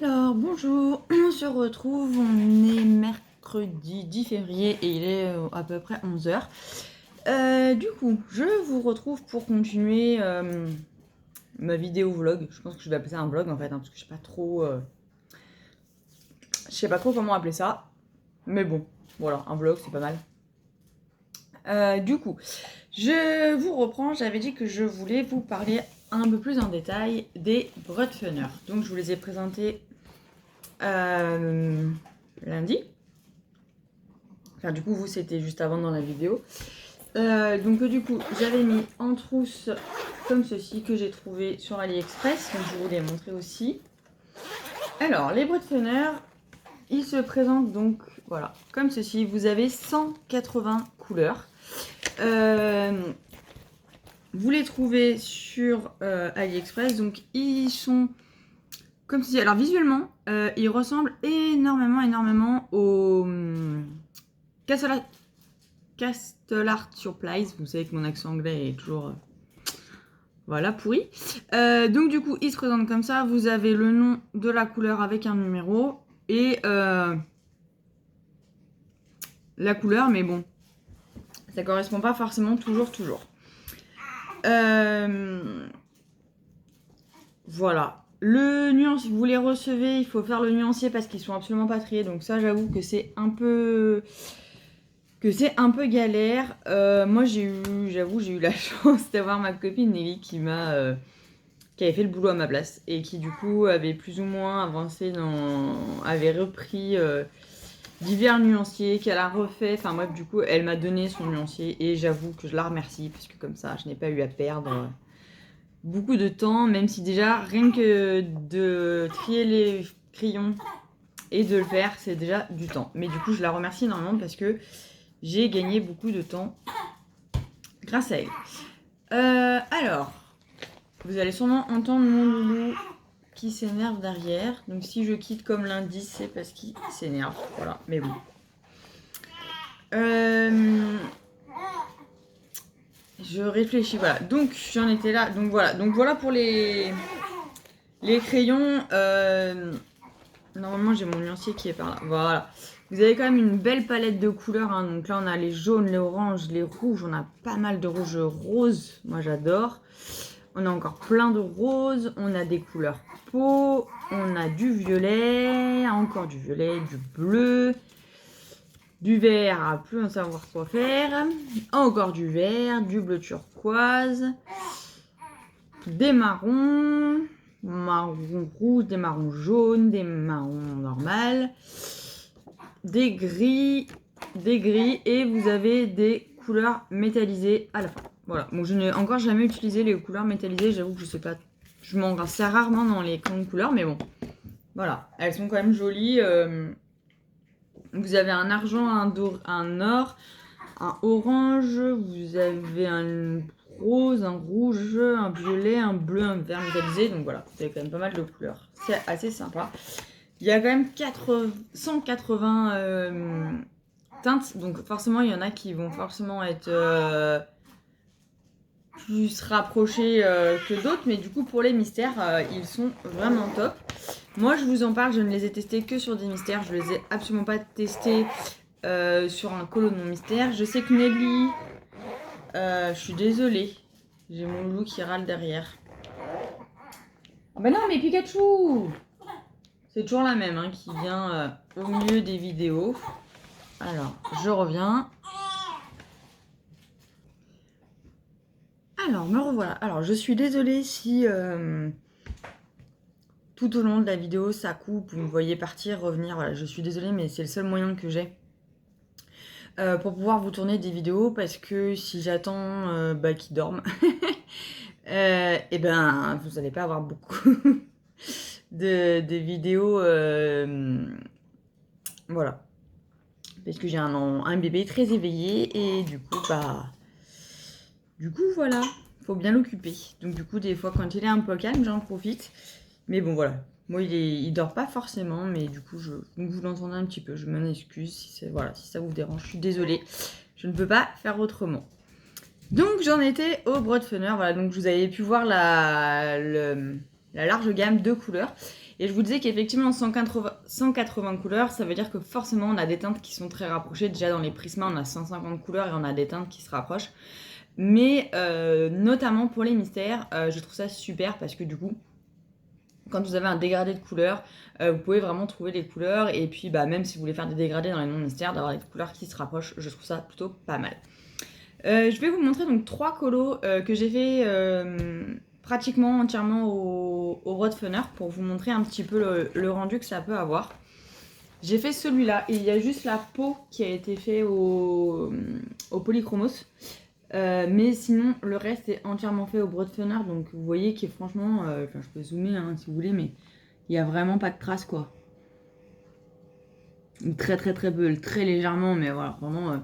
Alors bonjour, on se retrouve, on est mercredi 10 février et il est à peu près 11h. Du coup, je vous retrouve pour continuer ma vidéo vlog. Je pense que je vais appeler ça un vlog en fait, parce que je sais pas trop comment appeler ça. Mais bon, voilà, un vlog c'est pas mal. Du coup, je vous reprends, j'avais dit que je voulais vous parler un peu plus en détail des Broadfunner. Donc je vous les ai présentés lundi. Enfin, du coup, vous, c'était juste avant dans la vidéo. Donc, du coup, j'avais mis en trousse comme ceci que j'ai trouvé sur AliExpress. Donc, je vous l'ai montré aussi. Alors, les Broadfunner, ils se présentent donc, voilà, comme ceci. Vous avez 180 couleurs. Vous les trouvez sur AliExpress. Donc, ils sont comme ceci. Alors, visuellement, ils ressemblent énormément au Castle Art Surprise. Vous savez que mon accent anglais est toujours voilà, pourri. Donc du coup, il se présente comme ça. Vous avez le nom de la couleur avec un numéro et la couleur, mais bon, ça correspond pas forcément toujours. Voilà. Le nuancier, vous les recevez, il faut faire le nuancier parce qu'ils sont absolument pas triés. Donc ça, j'avoue que c'est un peu galère. Moi, j'ai eu la chance d'avoir ma copine Nelly qui avait fait le boulot à ma place et qui du coup avait plus ou moins avancé avait repris divers nuanciers qu'elle a refait. Enfin bref, du coup, elle m'a donné son nuancier et j'avoue que je la remercie parce que comme ça, je n'ai pas eu à perdre beaucoup de temps, même si déjà rien que de trier les crayons et de le faire, c'est déjà du temps. Mais du coup, je la remercie énormément parce que j'ai gagné beaucoup de temps grâce à elle. Alors, vous allez sûrement entendre mon loulou qui s'énerve derrière. Donc si je quitte comme lundi, c'est parce qu'il s'énerve. Voilà, mais bon. Je réfléchis, voilà. Donc j'en étais là. Donc voilà pour les crayons. Normalement, j'ai mon nuancier qui est par là. Voilà. Vous avez quand même une belle palette de couleurs. Hein. Donc là, on a les jaunes, les oranges, les rouges. On a pas mal de rouges roses. Moi, j'adore. On a encore plein de roses. On a des couleurs peau. On a du violet. Encore du violet, du bleu. Du vert à plus en savoir quoi faire. Encore du vert. Du bleu turquoise. Des marrons. Marron rouge, des marrons jaunes, des marrons normales, des gris, et vous avez des couleurs métallisées à la fin. Voilà, bon, je n'ai encore jamais utilisé les couleurs métallisées, j'avoue que je sais pas, je m'en sers rarement dans les crayons de couleurs, mais bon, voilà, elles sont quand même jolies. Vous avez un argent, un or, un orange, vous avez un rose, un rouge, un violet, un bleu, un vert métallisé. Donc voilà, vous avez quand même pas mal de couleurs. C'est assez sympa. Il y a quand même 180 teintes. Donc forcément, il y en a qui vont forcément être plus rapprochés que d'autres. Mais du coup, pour les mystères, ils sont vraiment top. Moi, je vous en parle. Je ne les ai testés que sur des mystères. Je les ai absolument pas testés sur un colo non mystère. Je sais que Nelly... je suis désolée. J'ai mon loup qui râle derrière. Bah non, mais Pikachu! C'est toujours la même hein, qui vient au milieu des vidéos. Alors, je reviens. Alors, me revoilà. Alors, je suis désolée si tout au long de la vidéo, ça coupe, vous me voyez partir, revenir. Voilà, je suis désolée, mais c'est le seul moyen que j'ai pour pouvoir vous tourner des vidéos parce que si j'attends qu'ils dorment, et ben vous n'allez pas avoir beaucoup de vidéos. Voilà. Parce que j'ai un bébé très éveillé et du coup, voilà, faut bien l'occuper. Donc du coup, des fois, quand il est un peu calme, j'en profite. Mais bon, voilà. Moi, il dort pas forcément, mais du coup, donc vous l'entendez un petit peu. Je m'en excuse si ça vous dérange. Je suis désolée. Je ne peux pas faire autrement. Donc, j'en étais au Broadfunner. Voilà, donc vous avez pu voir la large gamme de couleurs. Et je vous disais qu'effectivement 180 couleurs, ça veut dire que forcément on a des teintes qui sont très rapprochées. Déjà dans les Prisma on a 150 couleurs et on a des teintes qui se rapprochent. Mais notamment pour les mystères, je trouve ça super parce que du coup, quand vous avez un dégradé de couleurs, vous pouvez vraiment trouver les couleurs. Et puis même si vous voulez faire des dégradés dans les noms mystères, d'avoir des couleurs qui se rapprochent, je trouve ça plutôt pas mal. Je vais vous montrer donc 3 colos que j'ai fait pratiquement entièrement au Roadfunner pour vous montrer un petit peu le rendu que ça peut avoir. J'ai fait celui-là et il y a juste la peau qui a été fait au Polychromos. Mais sinon, le reste est entièrement fait au Broadfunner. Donc vous voyez que franchement, je peux zoomer si vous voulez, mais il n'y a vraiment pas de traces quoi. Très très très peu, très légèrement, mais voilà, vraiment,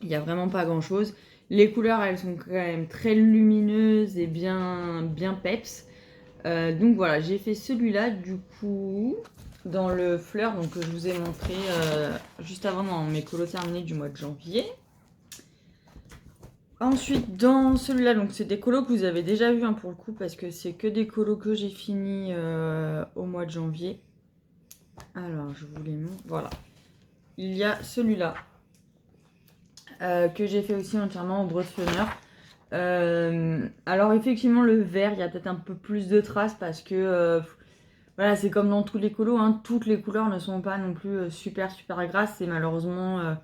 il n'y a vraiment pas grand chose. Les couleurs, elles sont quand même très lumineuses et bien peps. Donc voilà, j'ai fait celui-là du coup dans le fleur donc, que je vous ai montré juste avant dans mes colos terminés du mois de janvier. Ensuite, dans celui-là, donc c'est des colos que vous avez déjà vu pour le coup, parce que c'est que des colos que j'ai fini au mois de janvier. Alors, je vous les montre. Voilà. Il y a celui-là que j'ai fait aussi entièrement au Broadfunner. Alors, effectivement, le vert, il y a peut-être un peu plus de traces parce que voilà, c'est comme dans tous les colos, toutes les couleurs ne sont pas non plus super grasses. Et malheureusement,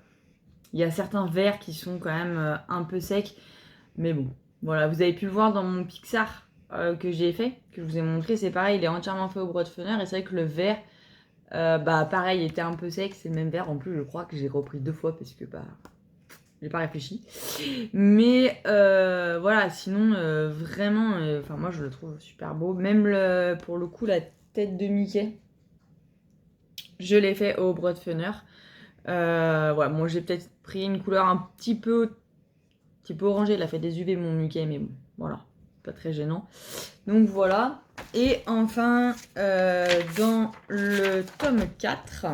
il y a certains verts qui sont quand même un peu secs. Mais bon, voilà, vous avez pu le voir dans mon Pixar que j'ai fait, que je vous ai montré. C'est pareil, il est entièrement fait au Broadfunner. Et c'est vrai que le vert, pareil, était un peu sec. C'est le même vert. En plus, je crois que j'ai repris 2 fois parce que j'ai pas réfléchi. Mais voilà, sinon, vraiment, moi je le trouve super beau. Même pour le coup, la tête de Mickey, je l'ai fait au Broadfunner. Voilà, moi j'ai peut-être pris une couleur un petit peu orangée. Il a fait des UV mon Mickey, mais bon, voilà, pas très gênant. Donc voilà. Et enfin, dans le tome 4,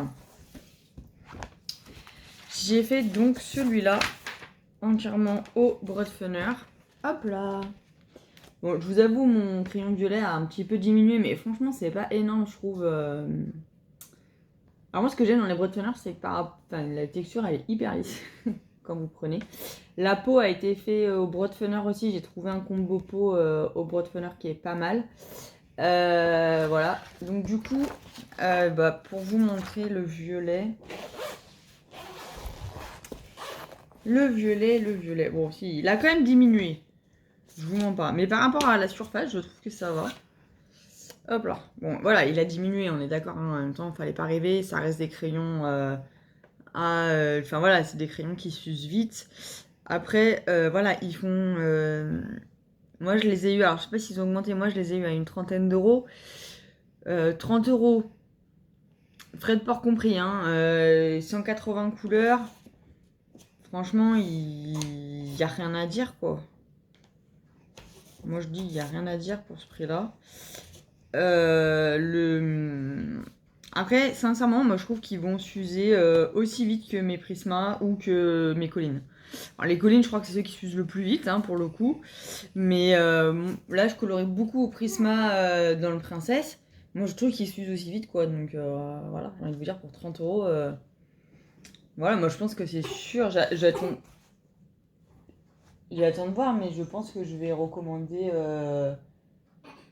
j'ai fait donc celui-là entièrement au Broadfunner. Hop là. Bon, je vous avoue, mon crayon violet a un petit peu diminué, mais franchement, c'est pas énorme, je trouve. Alors moi, ce que j'aime dans les Broadfunner, c'est que la texture, elle est hyper lisse quand vous prenez. La peau a été faite au Broadfunner aussi. J'ai trouvé un combo peau au Broadfunner qui est pas mal. Voilà. Donc du coup, pour vous montrer le violet. Le violet. Bon, si, il a quand même diminué. Je vous mens pas. Mais par rapport à la surface, je trouve que ça va. Hop là. Bon, voilà, il a diminué, on est d'accord. En même temps, il fallait pas rêver. Ça reste des crayons Enfin voilà, c'est des crayons qui s'usent vite. Après, voilà, ils font... Moi, je les ai eu... Alors, je sais pas s'ils ont augmenté. Moi, je les ai eu à une trentaine d'euros. 30 euros. Frais de port compris, 180 couleurs. Franchement, il n'y a rien à dire, quoi. Moi, je dis, il n'y a rien à dire pour ce prix-là. Après, sincèrement, moi, je trouve qu'ils vont s'user aussi vite que mes Prisma ou que mes collines. Alors, les collines, je crois que c'est ceux qui s'usent le plus vite, pour le coup. Mais là, je colorais beaucoup au Prisma dans le Princesse. Moi, je trouve qu'ils s'usent aussi vite, quoi. Donc, voilà, j'ai envie de vous dire, pour 30 euros... Voilà, moi, je pense que c'est sûr. J'attends de voir, mais je pense que je vais recommander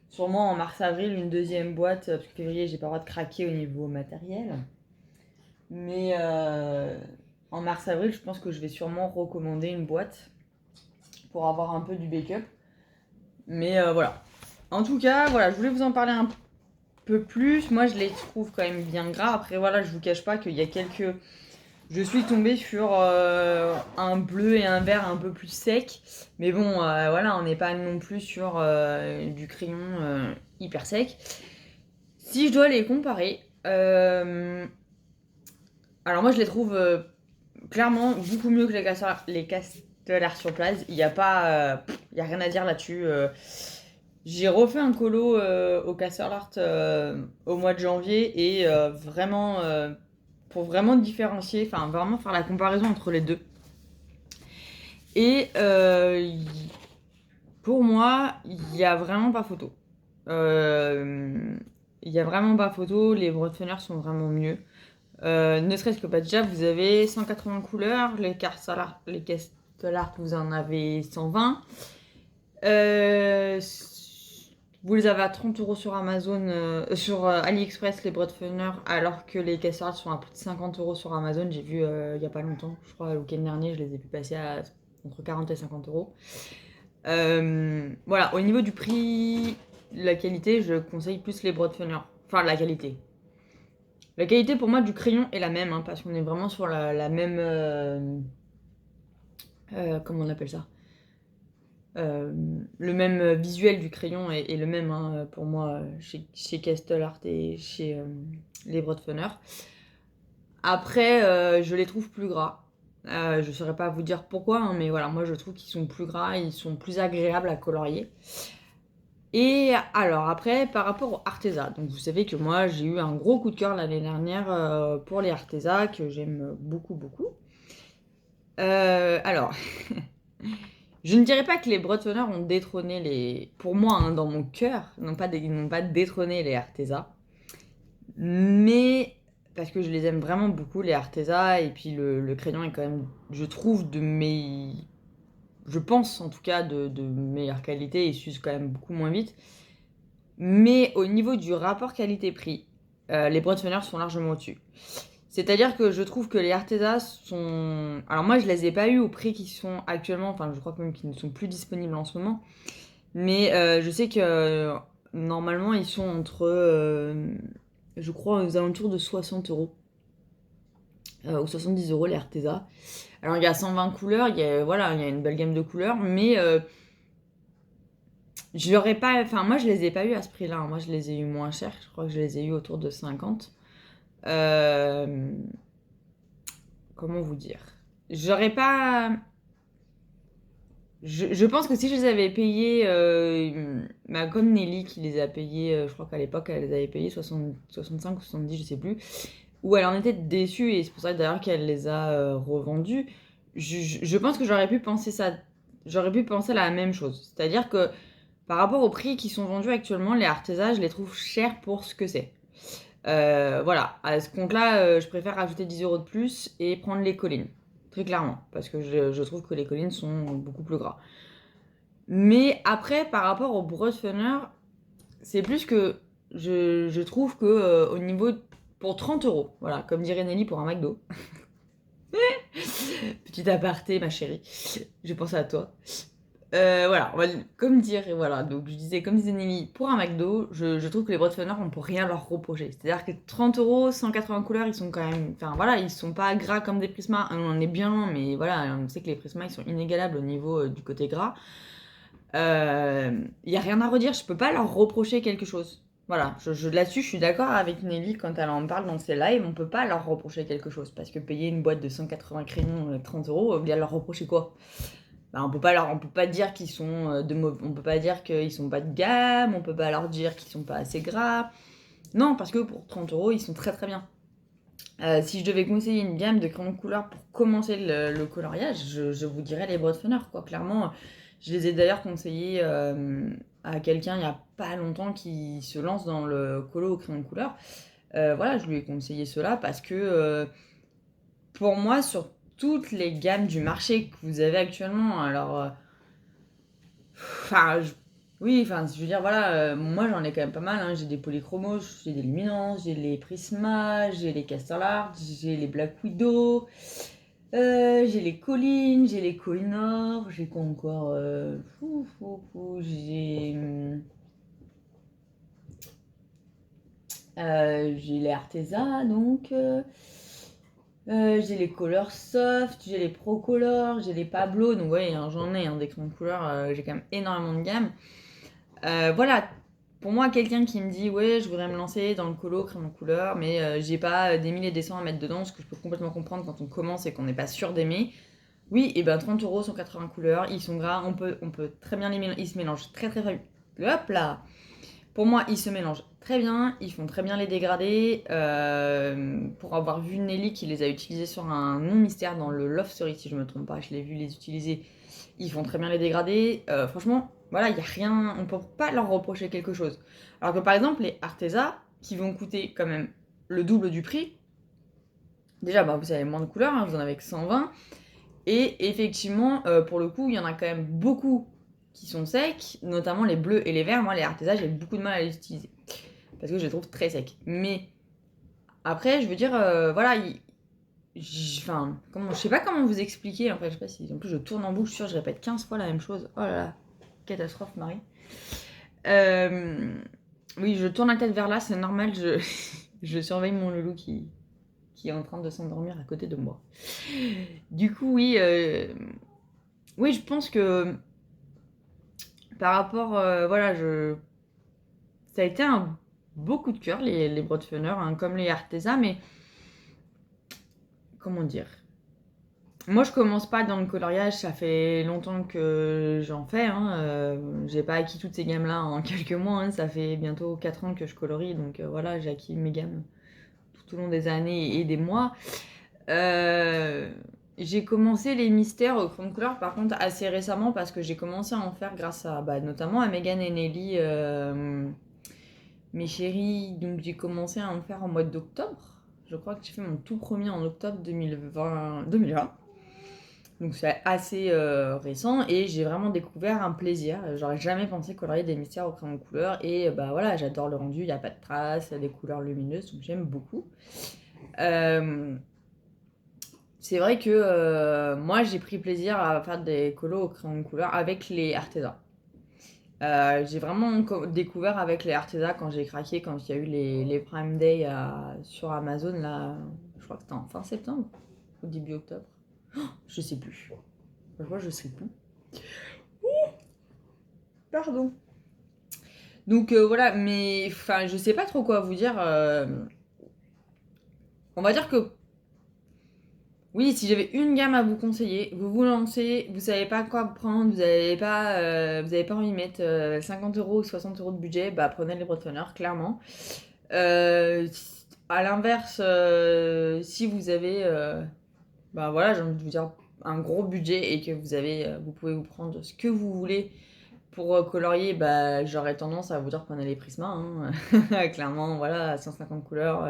sûrement en mars-avril une deuxième boîte, parce que février, j'ai pas le droit de craquer au niveau matériel. Mais en mars-avril, je pense que je vais sûrement recommander une boîte pour avoir un peu du backup. Mais voilà. En tout cas, voilà, je voulais vous en parler un peu plus. Moi, je les trouve quand même bien gras. Après, voilà, je vous cache pas qu'il y a quelques... Je suis tombée sur un bleu et un vert un peu plus sec. Mais bon, voilà, on n'est pas non plus sur du crayon hyper sec. Si je dois les comparer, alors moi je les trouve clairement beaucoup mieux que les Castelar sur Plage. Il n'y a pas, il y a rien à dire là-dessus. J'ai refait un colo au Castelar au mois de janvier et vraiment pour vraiment différencier, enfin vraiment faire la comparaison entre les deux. Et pour moi, il n'y a vraiment pas photo. Il y a vraiment pas photo, les Broadfunner sont vraiment mieux. Ne serait-ce que déjà, vous avez 180 couleurs, les Castell Art, vous en avez 120. Vous les avez à 30 € sur Amazon, sur AliExpress, les Broadfunner, alors que les Castell Art sont à plus de 50 € sur Amazon. J'ai vu il y a pas longtemps, je crois le week-end dernier, je les ai pu passer à entre 40 et 50 €. Voilà, au niveau du prix, la qualité, je conseille plus les Broadfunner. Enfin, la qualité. La qualité pour moi du crayon est la même, hein, parce qu'on est vraiment sur la même... comment on appelle ça le même visuel du crayon est le même, hein, pour moi, chez Castell Art et chez les Broadfunner. Après, je les trouve plus gras. Je saurais pas vous dire pourquoi, hein, mais voilà, moi je trouve qu'ils sont plus gras, ils sont plus agréables à colorier. Et alors après, par rapport au Arteza, donc vous savez que moi j'ai eu un gros coup de cœur l'année dernière pour les Arteza, que j'aime beaucoup, beaucoup. Alors, je ne dirais pas que les Broadfunner ont détrôné les... Pour moi, hein, dans mon cœur, ils n'ont pas détrôné les Arteza. Mais parce que je les aime vraiment beaucoup, les Arteza, et puis le crayon est quand même, je trouve, je pense en tout cas de meilleure qualité, il s'use quand même beaucoup moins vite. Mais au niveau du rapport qualité-prix, les Broadfunner sont largement au-dessus. C'est-à-dire que je trouve que les Arteza sont... Alors moi, je les ai pas eu au prix qu'ils sont actuellement, enfin je crois même qu'ils ne sont plus disponibles en ce moment. Mais je sais que normalement, ils sont entre, je crois, aux alentours de 60 € ou 70 € les Arteza. Alors il y a 120 couleurs, voilà, il y a une belle gamme de couleurs, mais j'aurais pas... Enfin, moi, je les ai pas eu à ce prix-là, hein. Moi, je les ai eu moins cher. Je crois que je les ai eu autour de 50. Comment vous dire? J'aurais pas... Je pense que si je les avais payés, comme Nelly qui les a payés, je crois qu'à l'époque elle les avait payés 65 ou 70, je sais plus, où elle en était déçue et c'est pour ça d'ailleurs qu'elle les a revendus. Je pense que j'aurais pu penser la même chose. C'est-à-dire que par rapport au prix qui sont vendus actuellement, les Arteza, je les trouve chers pour ce que c'est. Voilà, à ce compte-là, je préfère rajouter 10 € de plus et prendre les collines. Très clairement, parce que je trouve que les collines sont beaucoup plus gras. Mais après, par rapport au Broadfunner, c'est plus que je trouve que au niveau... Pour 30 €, voilà, comme dirait Nelly pour un McDo. Petit aparté, ma chérie, j'ai pensé à toi. Voilà, comme dire, voilà, donc je disais, comme disait Nelly, pour un McDo, je trouve que les Broadfunner, on peut rien leur reprocher. C'est-à-dire que 30 €, 180 couleurs, ils sont quand même, enfin voilà, ils sont pas gras comme des Prisma, on en est bien, mais voilà, on sait que les Prisma, ils sont inégalables au niveau du côté gras. Y a rien à redire, je peux pas leur reprocher quelque chose. Voilà, là-dessus, je suis d'accord avec Nelly quand elle en parle dans ses lives, on peut pas leur reprocher quelque chose, parce que payer une boîte de 180 crayons 30 €, bien leur reprocher quoi? Bah, on peut pas dire qu'ils sont on peut pas dire qu'ils sont pas de gamme, on peut pas leur dire qu'ils sont pas assez gras. Non, parce que pour 30 €, ils sont très très bien. Si je devais conseiller une gamme de crayons de couleur pour commencer le coloriage, je vous dirais les Broadfunner, quoi. Clairement, je les ai d'ailleurs conseillés à quelqu'un il y a pas longtemps qui se lance dans le colo au crayon de couleur. Voilà, je lui ai conseillé cela parce que pour moi, sur toutes les gammes du marché que vous avez actuellement, alors... Enfin, oui, enfin, je veux dire, voilà, moi j'en ai quand même pas mal, hein. J'ai des polychromos, j'ai des luminances, j'ai les Prisma, j'ai les Castell Art, j'ai les Black Widow, j'ai les collines, j'ai les Koh-i-Noor, j'ai quoi encore j'ai les Arteza, donc... j'ai les Color Soft, j'ai les Pro Color, j'ai les Pablo, donc ouais, hein, j'en ai des crayons de couleur, j'ai quand même énormément de gamme. Voilà, pour moi, quelqu'un qui me dit ouais, je voudrais me lancer dans le colo, crayon de couleur, mais j'ai pas des milliers de dessins à mettre dedans, ce que je peux complètement comprendre quand on commence et qu'on n'est pas sûr d'aimer. Oui, et ben 30 €, 180 couleurs, ils sont gras, on peut très bien les mélanger, ils se mélangent très très très... Hop là! Pour moi, ils se mélangent très bien, ils font très bien les dégradés. Pour avoir vu Nelly qui les a utilisés sur un nom mystère dans le Love Story, si je me trompe pas, je l'ai vu les utiliser. Ils font très bien les dégradés. Franchement, voilà, il y a rien, on peut pas leur reprocher quelque chose. Alors que par exemple, les Arteza qui vont coûter quand même le double du prix. Déjà, bah, vous avez moins de couleurs, hein, vous en avez que 120. Et effectivement, pour le coup, il y en a quand même beaucoup qui sont secs, notamment les bleus et les verts. Moi, les Arteza, j'ai beaucoup de mal à les utiliser parce que je les trouve très secs. Mais après, je veux dire, voilà, enfin, je sais pas comment vous expliquer. En fait, je sais pas si. En plus, je tourne en boucle, je suis sûre, je répète 15 fois la même chose. Oh là là, catastrophe, Marie. Oui, je tourne la tête vers là, c'est normal. Je surveille mon loulou qui est en train de s'endormir à côté de moi. Du coup, oui, oui, je pense que par rapport, voilà, ça a été un beau coup de cœur, les Broadfunner, hein, comme les Arteza, mais comment dire? Moi, je commence pas dans le coloriage, ça fait longtemps que j'en fais, hein, j'ai pas acquis toutes ces gammes-là en quelques mois, hein, ça fait bientôt 4 ans que je colorie, donc voilà, j'ai acquis mes gammes tout au long des années et des mois. J'ai commencé les mystères au crayon de couleur par contre assez récemment parce que j'ai commencé à en faire grâce à notamment à Megan et Nelly, mes chéris. Donc j'ai commencé à en faire en mois d'octobre. Je crois que j'ai fait mon tout premier en octobre 2020. Donc c'est assez récent et j'ai vraiment découvert un plaisir. J'aurais jamais pensé colorier des mystères au crayon de couleur et bah voilà, j'adore le rendu, il n'y a pas de traces, des couleurs lumineuses, donc j'aime beaucoup. C'est vrai que moi j'ai pris plaisir à faire des colos au crayon de couleur avec les Arteza. J'ai vraiment découvert avec les Arteza quand j'ai craqué, quand il y a eu les Prime Day sur Amazon, là, je crois que c'était en fin septembre ou début octobre. Je sais plus. Franchement, je sais plus. Pardon. Donc voilà, mais enfin, je sais pas trop quoi vous dire. On va dire que oui, si j'avais une gamme à vous conseiller, vous vous lancez, vous savez pas quoi prendre, vous avez pas envie de mettre 50 € ou 60 € de budget, bah prenez les Broadfunner, clairement. Euh, à l'inverse, si vous avez, bah voilà, j'ai envie de vous dire un gros budget et que vous pouvez vous prendre ce que vous voulez pour colorier, bah j'aurais tendance à vous dire prenez les Prisma, hein. Clairement, voilà, 150 couleurs,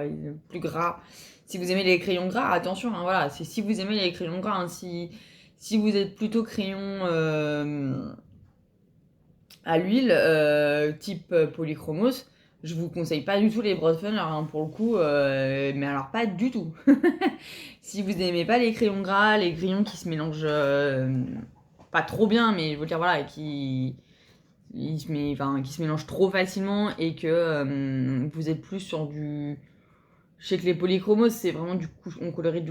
plus gras. Si vous aimez les crayons gras, attention, hein, voilà, c'est si vous aimez les crayons gras, hein, si vous êtes plutôt crayon à l'huile, type polychromos, je vous conseille pas du tout les Broadfunner, hein, pour le coup, mais alors pas du tout. Si vous aimez pas les crayons gras, les crayons qui se mélangent pas trop bien, mais je veux dire, voilà, qui se mélangent trop facilement et que vous êtes plus sur du. Je sais que les polychromos, c'est vraiment du coup, on colorie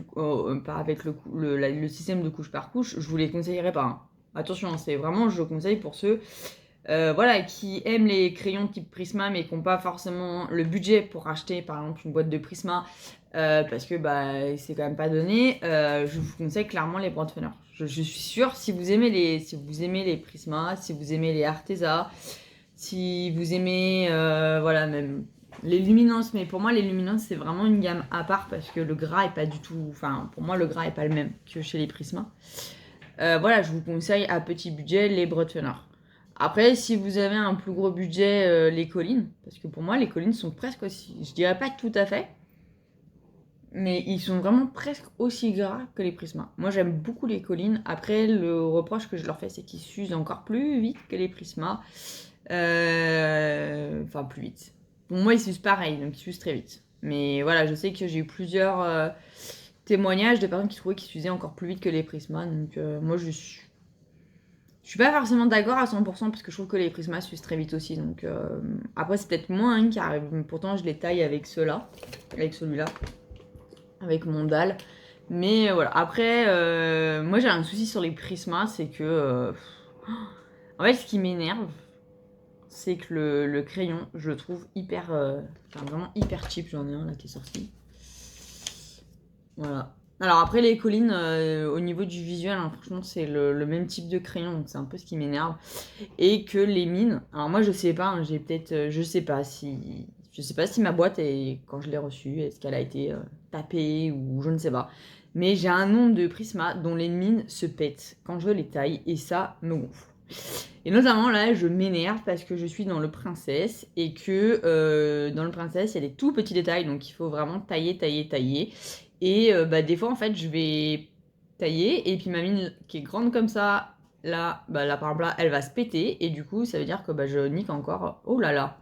pas avec le système de couche par couche. Je vous les conseillerais pas, hein. Attention, c'est vraiment, je conseille pour ceux voilà, qui aiment les crayons type Prisma mais qui n'ont pas forcément le budget pour acheter par exemple une boîte de Prisma parce que bah, c'est quand même pas donné. Je vous conseille clairement les Broadfunner. Je suis sûre, si vous aimez les Prisma, si vous aimez les Arteza, si vous aimez voilà, même les Luminance, mais pour moi les Luminance c'est vraiment une gamme à part parce que le gras est pas du tout, enfin pour moi le gras est pas le même que chez les Prisma. Voilà, je vous conseille à petit budget les Broadfunner. Après, si vous avez un plus gros budget, les collines, parce que pour moi les collines sont presque aussi, je dirais pas tout à fait, mais ils sont vraiment presque aussi gras que les Prisma. Moi j'aime beaucoup les collines. Après, le reproche que je leur fais, c'est qu'ils s'usent encore plus vite que les Prisma. Enfin, plus vite. Pour moi, ils s'usent pareil, donc ils s'usent très vite. Mais voilà, je sais que j'ai eu plusieurs témoignages de personnes qui trouvaient qu'ils s'usaient encore plus vite que les Prisma. Donc moi, je suis pas forcément d'accord à 100% parce que je trouve que les Prisma s'usent très vite aussi. Donc après, c'est peut-être moins hein, car pourtant, je les taille avec ceux-là, avec celui-là, avec mon dalle. Mais voilà, après, moi j'ai un souci sur les Prisma, c'est que en fait, ce qui m'énerve, c'est que le crayon, je le trouve hyper, enfin vraiment hyper cheap. J'en ai un là qui est sorti. Voilà. Alors après les collines, au niveau du visuel, hein, franchement c'est le même type de crayon, donc c'est un peu ce qui m'énerve. Et que les mines, alors moi je sais pas, hein, j'ai peut-être, je sais pas si ma boîte est, quand je l'ai reçue, est-ce qu'elle a été tapée ou je ne sais pas. Mais j'ai un nombre de Prisma dont les mines se pètent quand je les taille et ça me gonfle. Et notamment là, je m'énerve parce que je suis dans le princesse et que dans le princesse, il y a des tout petits détails, donc il faut vraiment tailler, tailler, tailler. Et bah, des fois, en fait, je vais tailler et puis ma mine qui est grande comme ça, là, bah, là par exemple, là, elle va se péter et du coup, ça veut dire que bah, je nique encore. Oh là là,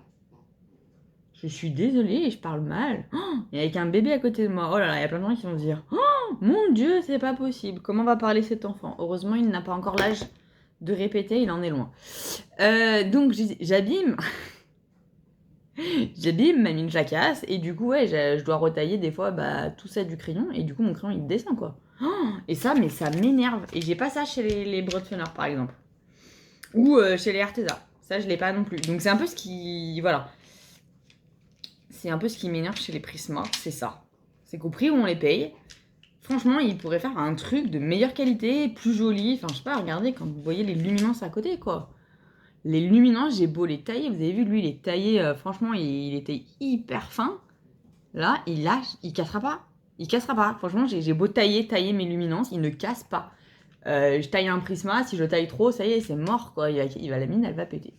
je suis désolée, je parle mal. Oh, et avec un bébé à côté de moi, oh là là, il y a plein de gens qui vont se dire oh, mon Dieu, c'est pas possible. Comment va parler cet enfant? Heureusement, il n'a pas encore l'âge de répéter, il en est loin. Donc j'abîme j'abîme ma mine jacasse et du coup ouais je dois retailler des fois bah, tout ça du crayon et du coup mon crayon il descend quoi. Oh, et ça mais ça m'énerve et j'ai pas ça chez les Broadfunner par exemple ou chez les Arteza, ça je l'ai pas non plus, donc c'est un peu ce qui voilà, c'est un peu ce qui m'énerve chez les Prisma, c'est ça, c'est qu'au prix où on les paye, franchement ils pourraient faire un truc de meilleure qualité, plus joli, enfin je sais pas, regardez quand vous voyez les luminances à côté quoi. Les luminances, j'ai beau les tailler, vous avez vu, lui, il est taillé, franchement, il était hyper fin. Là, il lâche, il cassera pas. Il cassera pas. Franchement, j'ai beau tailler mes luminances, il ne casse pas. Je taille un prisma, si je taille trop, ça y est, c'est mort, quoi. La mine, elle va péter.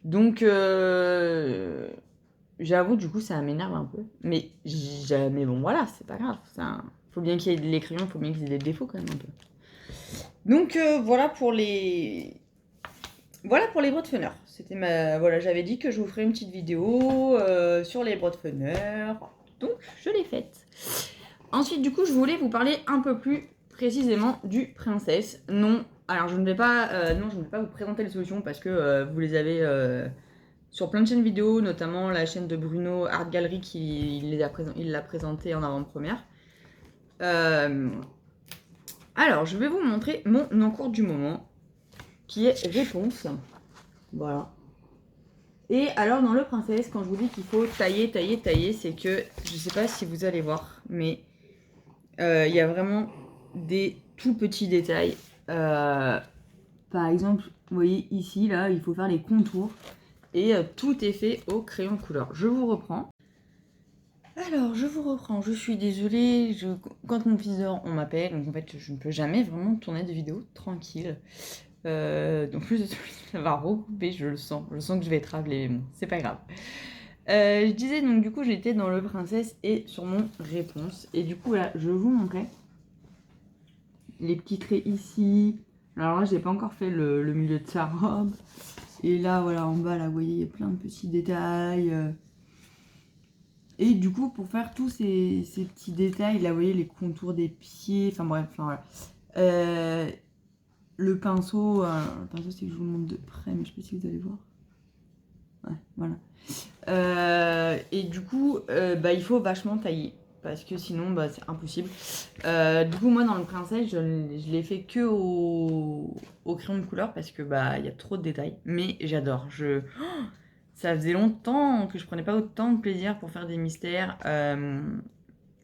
Donc, j'avoue, du coup, ça m'énerve un peu. Mais bon, voilà, c'est pas grave. Faut bien qu'il y ait les crayons, faut bien qu'ils aient des défauts, quand même, un peu. Donc, voilà pour les Broadfunner. C'était voilà, j'avais dit que je vous ferais une petite vidéo sur les Broadfunner. Donc, je l'ai faite. Ensuite, du coup, je voulais vous parler un peu plus précisément du Princesse. Non, alors je ne vais pas, vous présenter les solutions parce que vous les avez sur plein de chaînes vidéo, notamment la chaîne de Bruno Art Gallery qui il l'a présenté en avant-première. Alors, je vais vous montrer mon encours du moment qui est Réponse. Voilà. Et alors dans le princesse, quand je vous dis qu'il faut tailler, tailler, tailler, c'est que, je sais pas si vous allez voir, mais il y a vraiment des tout petits détails. Par exemple, vous voyez ici, là, il faut faire les contours. Et tout est fait au crayon couleur. Je vous reprends. Alors, je vous reprends. Je suis désolée. Quand mon fils dort, on m'appelle. Donc en fait, je ne peux jamais vraiment tourner de vidéo tranquille. Donc plus ça va recouper, je le sens. Je sens que je vais être rappelée, mais bon, c'est pas grave. Je disais donc du coup j'étais dans le princesse et sur mon réponse. Et du coup là, je vous montrais les petits traits ici. Alors là, j'ai pas encore fait le milieu de sa robe. Et là, voilà, en bas, là, vous voyez, il y a plein de petits détails. Et du coup, pour faire tous ces petits détails, là, vous voyez, les contours des pieds. Enfin bref, enfin voilà. Le pinceau, c'est que je vous le montre de près, mais je sais pas si vous allez voir. Ouais, voilà. Et du coup, bah, il faut vachement tailler. Parce que sinon, bah, c'est impossible. Du coup, moi, dans le princesse, je l'ai fait que au crayon de couleur parce que bah, y a trop de détails. Mais j'adore. Ça faisait longtemps que je prenais pas autant de plaisir pour faire des mystères.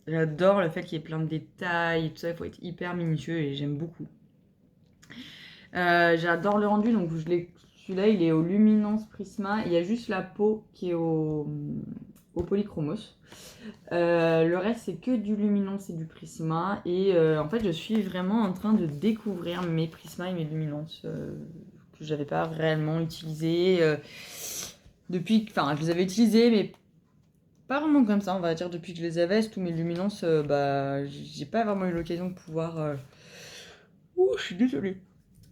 J'adore le fait qu'il y ait plein de détails et tout ça. Il faut être hyper minutieux et j'aime beaucoup. J'adore le rendu, donc celui-là il est au Luminance Prisma. Il y a juste la peau qui est au Polychromos. Le reste c'est que du Luminance et du Prisma. Et en fait je suis vraiment en train de découvrir mes Prisma et mes Luminance que j'avais pas réellement utilisés depuis. Enfin je les avais utilisés mais pas vraiment comme ça on va dire depuis que je les avais. Tous mes Luminance, bah j'ai pas vraiment eu l'occasion de pouvoir... Ouh, je suis désolée.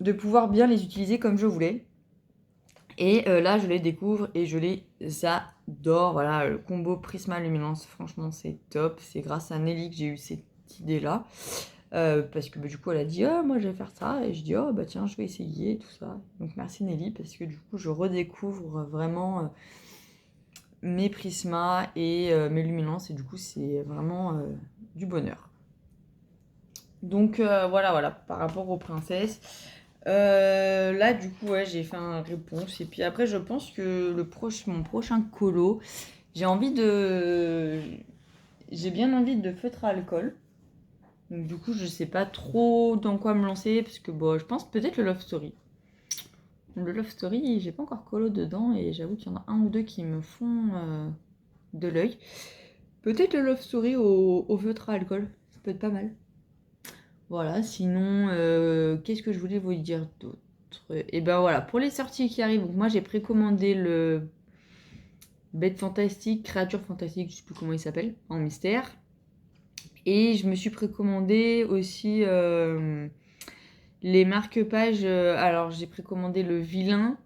De pouvoir bien les utiliser comme je voulais. Et là, je les découvre et je les adore. Voilà, le combo Prisma Luminance, franchement, c'est top. C'est grâce à Nelly que j'ai eu cette idée-là. Parce que bah, du coup, elle a dit oh, moi, je vais faire ça. Et je dis oh, bah tiens, je vais essayer, tout ça. Donc, merci Nelly, parce que du coup, je redécouvre vraiment mes Prisma et mes Luminances. Et du coup, c'est vraiment du bonheur. Donc, voilà, par rapport aux princesses. Là, du coup, ouais, j'ai fait un réponse. Et puis après, je pense que mon prochain colo, j'ai bien envie de feutre à alcool. Donc, du coup, je sais pas trop dans quoi me lancer. Parce que, bon, je pense peut-être le Love Story. Le Love Story, j'ai pas encore colo dedans. Et j'avoue qu'il y en a un ou deux qui me font de l'œil. Peut-être le Love Story au feutre à alcool. Ça peut être pas mal. Voilà, sinon, qu'est-ce que je voulais vous dire d'autre? Et ben voilà, pour les sorties qui arrivent, donc moi j'ai précommandé le Bête Fantastique, Créature Fantastique, je sais plus comment il s'appelle, en mystère. Et je me suis précommandé aussi les marque-pages. Alors j'ai précommandé le vilain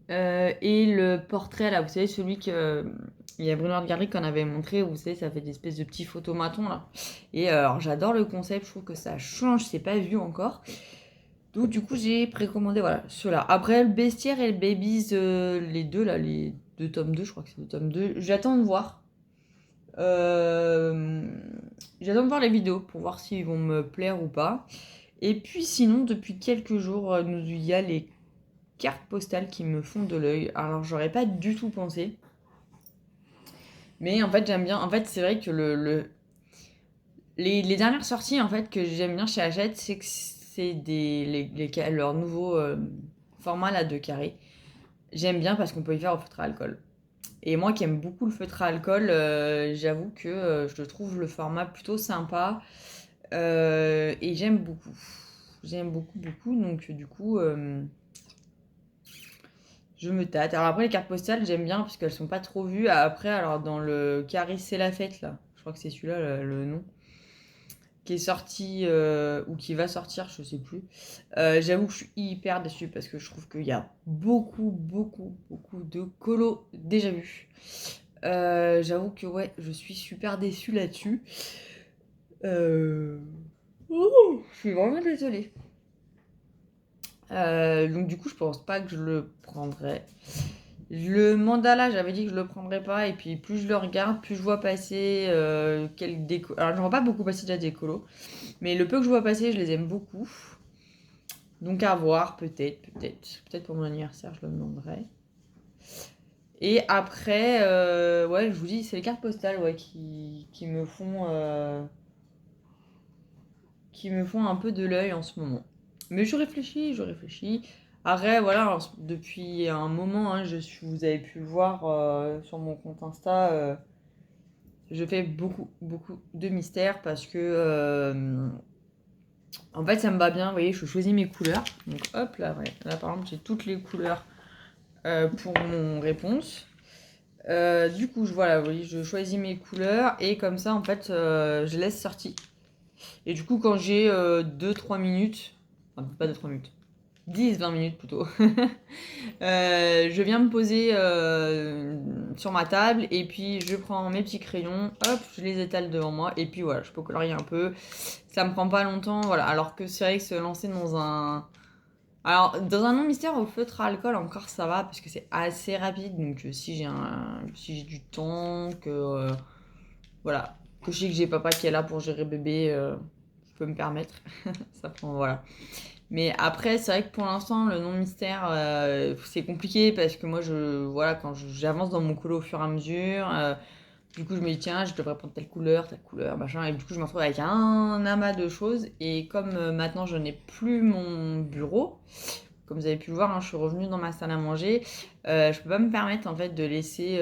et le portrait, là, vous savez, celui que... il y a Bruno Gary qu'on avait montré, où vous savez, ça fait des espèces de petits photomatons là. Et alors j'adore le concept, je trouve que ça change, c'est pas vu encore. Donc du coup j'ai précommandé voilà ceux-là. Après le bestiaire et le babies, les deux là, les deux tomes 2, je crois que c'est le tome 2. J'attends de voir. J'attends de voir les vidéos pour voir s'ils vont me plaire ou pas. Et puis sinon, depuis quelques jours, il y a les cartes postales qui me font de l'œil. Alors j'aurais pas du tout pensé. Mais en fait j'aime bien. En fait c'est vrai que les dernières sorties en fait que j'aime bien chez Hachette, c'est que c'est leur nouveau format là de carré. J'aime bien parce qu'on peut y faire au feutre à alcool. Et moi qui aime beaucoup le feutre à alcool, j'avoue que je trouve le format plutôt sympa. Et j'aime beaucoup. J'aime beaucoup, beaucoup. Donc du coup, je me tâte. Alors après, les cartes postales, j'aime bien parce qu'elles sont pas trop vues. Après, alors dans le carré C'est la fête, là, je crois que c'est celui-là le nom, qui est sorti ou qui va sortir, je sais plus. J'avoue que je suis hyper déçue parce que je trouve qu'il y a beaucoup, beaucoup, beaucoup de colos déjà vus. J'avoue que ouais, je suis super déçue là-dessus. Je suis vraiment désolée. Donc du coup, je pense pas que je le prendrai. Le mandala, j'avais dit que je le prendrais pas, et puis plus je le regarde, plus je vois passer quelques déco. Alors je vois pas beaucoup passer déjà des colos, mais le peu que je vois passer, je les aime beaucoup. Donc à voir, peut-être pour mon anniversaire, je le demanderai. Et après, ouais, je vous dis, c'est les cartes postales, ouais, qui me font un peu de l'œil en ce moment. Mais je réfléchis, je réfléchis. Après, voilà, depuis un moment, hein, vous avez pu le voir sur mon compte Insta, je fais beaucoup, beaucoup de mystères parce que, en fait, ça me va bien. Vous voyez, je choisis mes couleurs. Donc, hop, là, ouais. Là, par exemple, j'ai toutes les couleurs pour mon réponse. Du coup, voilà, vous voyez, je choisis mes couleurs et comme ça, en fait, je laisse sortir. Et du coup, quand j'ai 2-3 minutes, enfin, pas 2-3 minutes, 10-20 minutes plutôt, je viens me poser sur ma table et puis je prends mes petits crayons, hop, je les étale devant moi et puis voilà, je peux colorier un peu. Ça me prend pas longtemps, voilà. Alors que c'est vrai que se lancer dans un... Alors, dans un non-mystère au feutre à alcool, encore ça va parce que c'est assez rapide. Donc, si j'ai du temps, que... voilà. Que je sais que j'ai papa qui est là pour gérer bébé, je peux me permettre. Ça prend, voilà. Mais après, c'est vrai que pour l'instant, le non-mystère, c'est compliqué parce que moi, voilà, quand j'avance dans mon colo au fur et à mesure, du coup, je me dis, tiens, je devrais prendre telle couleur, machin. Et du coup, je me retrouve avec un amas de choses. Et comme maintenant, je n'ai plus mon bureau, comme vous avez pu le voir, hein, je suis revenue dans ma salle à manger, je peux pas me permettre, en fait, de laisser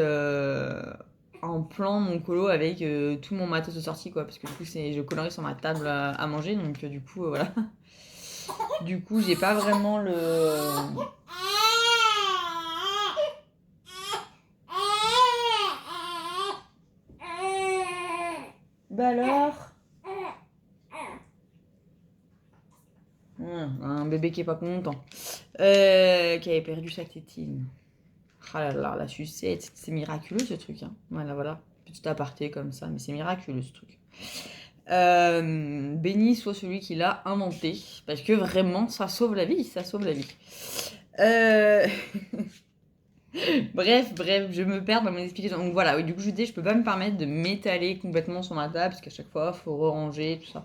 en plan mon colo avec tout mon matos de sortie, quoi. Parce que du coup, je colorie sur ma table à manger. Donc, du coup, voilà. Du coup, j'ai pas vraiment le... Bah alors un bébé qui est pas content. Qui avait perdu sa tétine. Ah là là, la sucette, c'est miraculeux ce truc. Hein. Voilà, voilà. Petit aparté comme ça, mais c'est miraculeux ce truc. Béni soit celui qui l'a inventé. Parce que vraiment, ça sauve la vie. Ça sauve la vie. Bref, je me perds dans mon explication. Donc voilà, oui, du coup, je dis, je peux pas me permettre de m'étaler complètement sur ma table, parce qu'à chaque fois, il faut ranger, tout ça.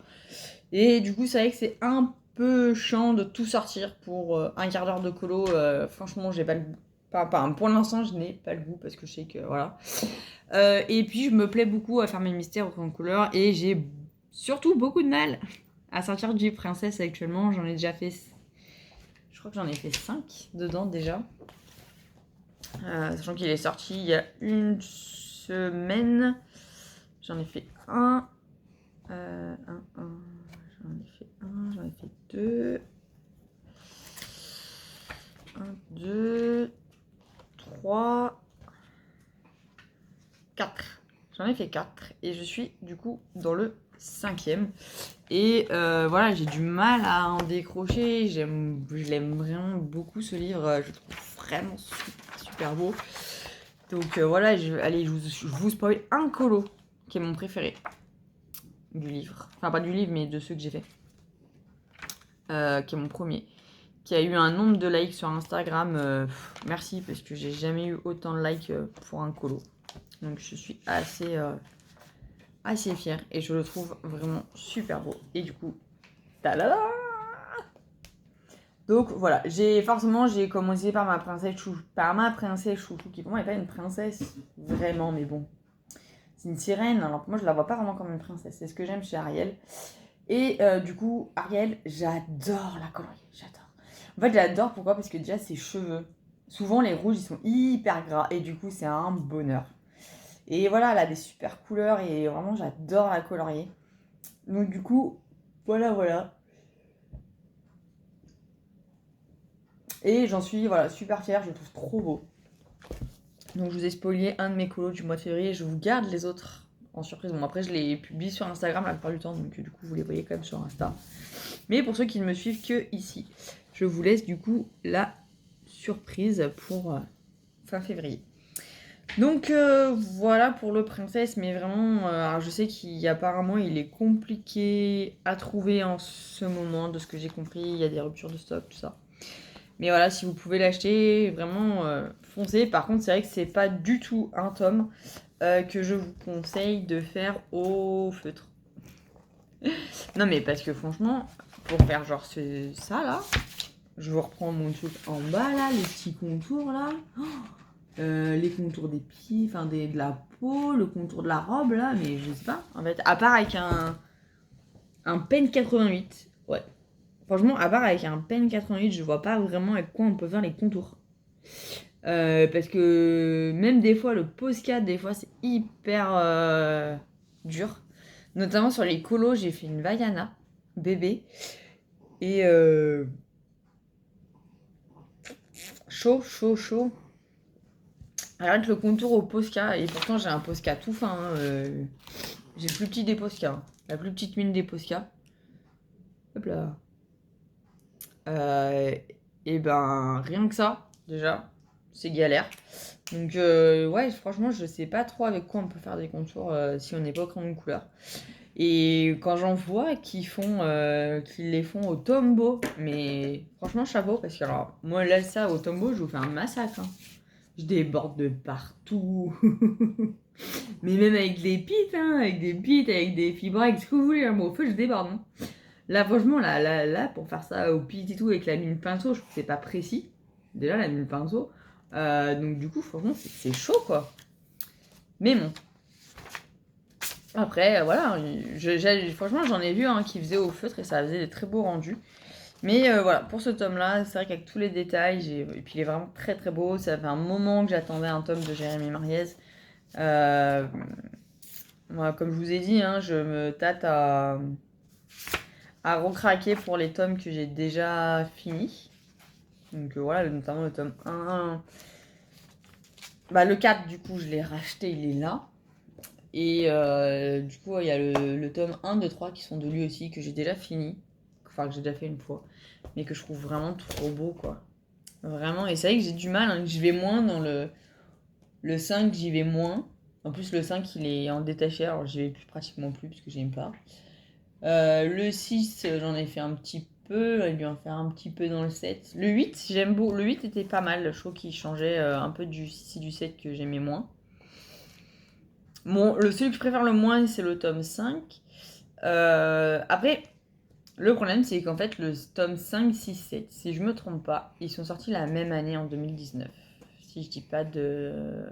Et du coup, c'est vrai que c'est un peu chiant de tout sortir pour un quart d'heure de colo. Franchement, j'ai pas le goût. Enfin, pour l'instant, je n'ai pas le goût, parce que je sais que, voilà. Et puis, je me plais beaucoup à faire mes mystères en couleur, et j'ai surtout beaucoup de mal à sortir du Princesse actuellement. J'en ai déjà fait... Je crois que j'en ai fait 5 dedans, déjà. Sachant qu'il est sorti il y a une semaine. J'en ai fait un. J'en ai fait deux. 1, 2, 3, 4. J'en ai fait 4 et je suis du coup dans le 5e. Et voilà, j'ai du mal à en décrocher. Je l'aime vraiment beaucoup ce livre. Je le trouve vraiment super, super beau. Donc voilà, allez, je vous spoil un colo qui est mon préféré du livre. Enfin, pas du livre, mais de ceux que j'ai fait. Qui est mon premier. Qui a eu un nombre de likes sur Instagram. Merci, parce que j'ai jamais eu autant de likes pour un colo. Donc je suis assez fière et je le trouve vraiment super beau. Et du coup, tada! Donc voilà, j'ai commencé par ma princesse Chouchou, qui pour moi n'est pas une princesse vraiment, mais bon, c'est une sirène. Alors moi je la vois pas vraiment comme une princesse, c'est ce que j'aime chez Ariel. Et du coup, Ariel, j'adore la colorie, j'adore. En fait, j'adore pourquoi? Parce que déjà ses cheveux, souvent les rouges ils sont hyper gras et du coup c'est un bonheur. Et voilà, elle a des super couleurs et vraiment j'adore la colorier. Donc du coup, voilà. Et j'en suis super fière, je le trouve trop beau. Donc je vous ai spoilé un de mes colos du mois de février, je vous garde les autres en surprise. Bon après je les publie sur Instagram la plupart du temps, donc du coup vous les voyez quand même sur Insta. Mais pour ceux qui ne me suivent que ici, je vous laisse du coup la surprise pour fin février. Donc voilà pour le princesse, mais vraiment, alors je sais qu'apparemment il est compliqué à trouver en ce moment, de ce que j'ai compris, il y a des ruptures de stock, tout ça. Mais voilà, si vous pouvez l'acheter, vraiment foncez. Par contre, c'est vrai que c'est pas du tout un tome que je vous conseille de faire au feutre. Non mais parce que franchement, pour faire genre ça là, je vous reprends mon truc en bas là, les petits contours là. Les contours des pieds, enfin de la peau, le contour de la robe là, mais je sais pas. En fait, à part avec un pen 88, ouais. Franchement, à part avec un pen 88, je vois pas vraiment avec quoi on peut faire les contours. Parce que même des fois, le Posca, des fois, c'est hyper dur. Notamment sur les colos, j'ai fait une Vaiana bébé. Et chaud. Arrête le contour au Posca. Et pourtant, j'ai un Posca tout fin. J'ai le plus petit des Posca. Hein. La plus petite mine des Posca. Hop là. Et ben, rien que ça, déjà, c'est galère. Donc, ouais, franchement, je sais pas trop avec quoi on peut faire des contours si on n'est pas au crayon de couleur. Et quand j'en vois qu'ils les font au Tombow, mais franchement, chapeau, parce que alors, moi, là, ça, au Tombow, je vous fais un massacre. Hein. Je déborde de partout. Mais même avec des pites, avec des fibres, avec ce que vous voulez, hein, au feu, je déborde. Hein. Là, franchement, là, pour faire ça au pit et tout, avec la mine pinceau, je trouve que c'est pas précis. Déjà, la mine pinceau. Donc, du coup, franchement, c'est chaud, quoi. Mais bon. Après, voilà. Franchement, j'en ai vu qui faisait au feutre et ça faisait des très beaux rendus. Mais voilà, pour ce tome-là, c'est vrai qu'avec tous les détails, et puis il est vraiment très très beau. Ça fait un moment que j'attendais un tome de Jérémy Mariez. Voilà, comme je vous ai dit, je me tâte à recraquer pour les tomes que j'ai déjà finis. Donc voilà, notamment le tome 1. Bah, le 4, du coup, je l'ai racheté, il est là. Et du coup, il y a le tome 1, 2, 3 qui sont de lui aussi, que j'ai déjà fini. Enfin, que j'ai déjà fait une fois. Mais que je trouve vraiment trop beau, quoi. Vraiment, et c'est vrai que j'ai du mal, j'y vais moins dans le 5, j'y vais moins. En plus, le 5, il est en détaché, alors j'y vais pratiquement plus, parce que j'aime pas. Le 6, j'en ai fait un petit peu, j'ai dû en faire un petit peu dans le 7. Le 8, j'aime beaucoup. Le 8 était pas mal, je trouve qu'il changeait un peu du 6 et du 7 que j'aimais moins. Bon, celui que je préfère le moins, c'est le tome 5. Après, le problème, c'est qu'en fait, le tome 5, 6, 7, si je me trompe pas, ils sont sortis la même année en 2019. Si je dis pas de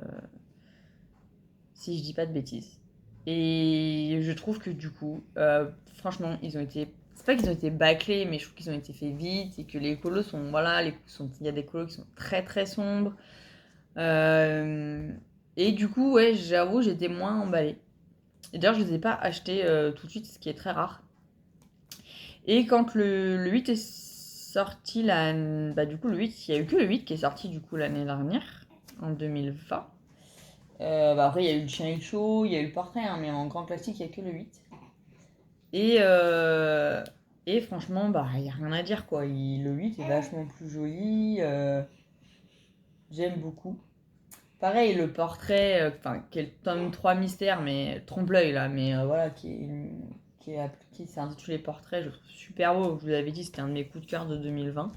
bêtises. Et je trouve que du coup, franchement, ils ont été... C'est pas qu'ils ont été bâclés, mais je trouve qu'ils ont été faits vite et que les colos sont... Voilà, il y a des colos qui sont très très sombres. Et du coup, ouais, j'avoue, j'étais moins emballée. Et d'ailleurs, je les ai pas achetés tout de suite, ce qui est très rare. Et quand le 8 est sorti du coup le 8. Il y a eu que le 8 qui est sorti du coup l'année dernière, en 2020. Après, il y a eu le chien et le show, il y a eu le portrait, hein, mais en grand classique, il n'y a que le 8. Et franchement, il n'y a rien à dire, quoi. Le 8 est vachement plus joli. J'aime beaucoup. Pareil, le portrait, qui est le tome 3 mystère, mais trompe-l'œil, là, mais voilà, qui s'est intitulé Portrait, je trouve super beau. Je vous l'avais dit, c'était un de mes coups de cœur de 2020.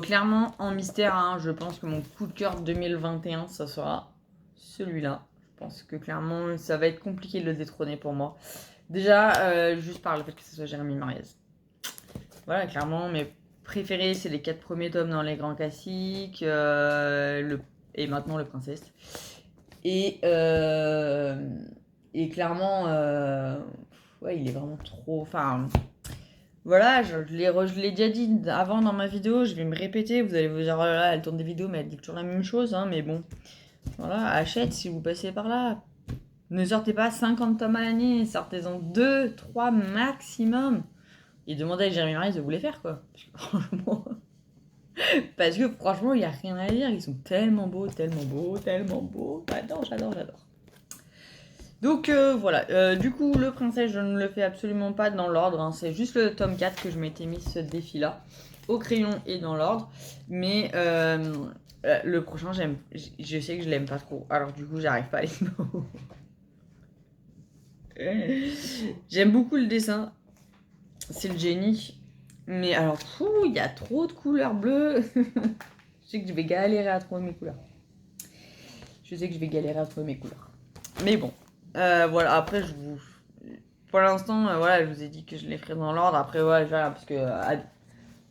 Clairement, en mystère, hein, je pense que mon coup de cœur de 2021, ça sera celui-là. Je pense que clairement, ça va être compliqué de le détrôner pour moi. Déjà, juste par le fait que ce soit Jérémy Mariez. Voilà, clairement, mes préférés, c'est les 4 premiers tomes dans les grands classiques, et maintenant le Princesse. Et clairement, ouais, il est vraiment trop... Enfin, voilà, je l'ai déjà dit avant dans ma vidéo, je vais me répéter, vous allez vous dire, oh là là, elle tourne des vidéos, mais elle dit toujours la même chose, hein, mais bon. Voilà, achète si vous passez par là. Ne sortez pas 50 tomes à l'année, sortez-en 2, 3 maximum. Et demandez à Jérémy Mariez de vous les faire, quoi. Parce que franchement, il n'y a rien à dire. Ils sont tellement beaux, tellement beaux, tellement beaux. J'adore. Donc voilà. Du coup, le Princesse, je ne le fais absolument pas dans l'ordre. Hein. C'est juste le tome 4 que je m'étais mis ce défi-là. Au crayon et dans l'ordre. Mais le prochain, je sais que je l'aime pas trop. Alors du coup, j'arrive pas à les J'aime beaucoup le dessin. C'est le génie. Mais alors, il y a trop de couleurs bleues. Je sais que je vais galérer à trouver mes couleurs. Mais bon. Voilà, après, pour l'instant, voilà, je vous ai dit que je les ferai dans l'ordre. Après, voilà, parce que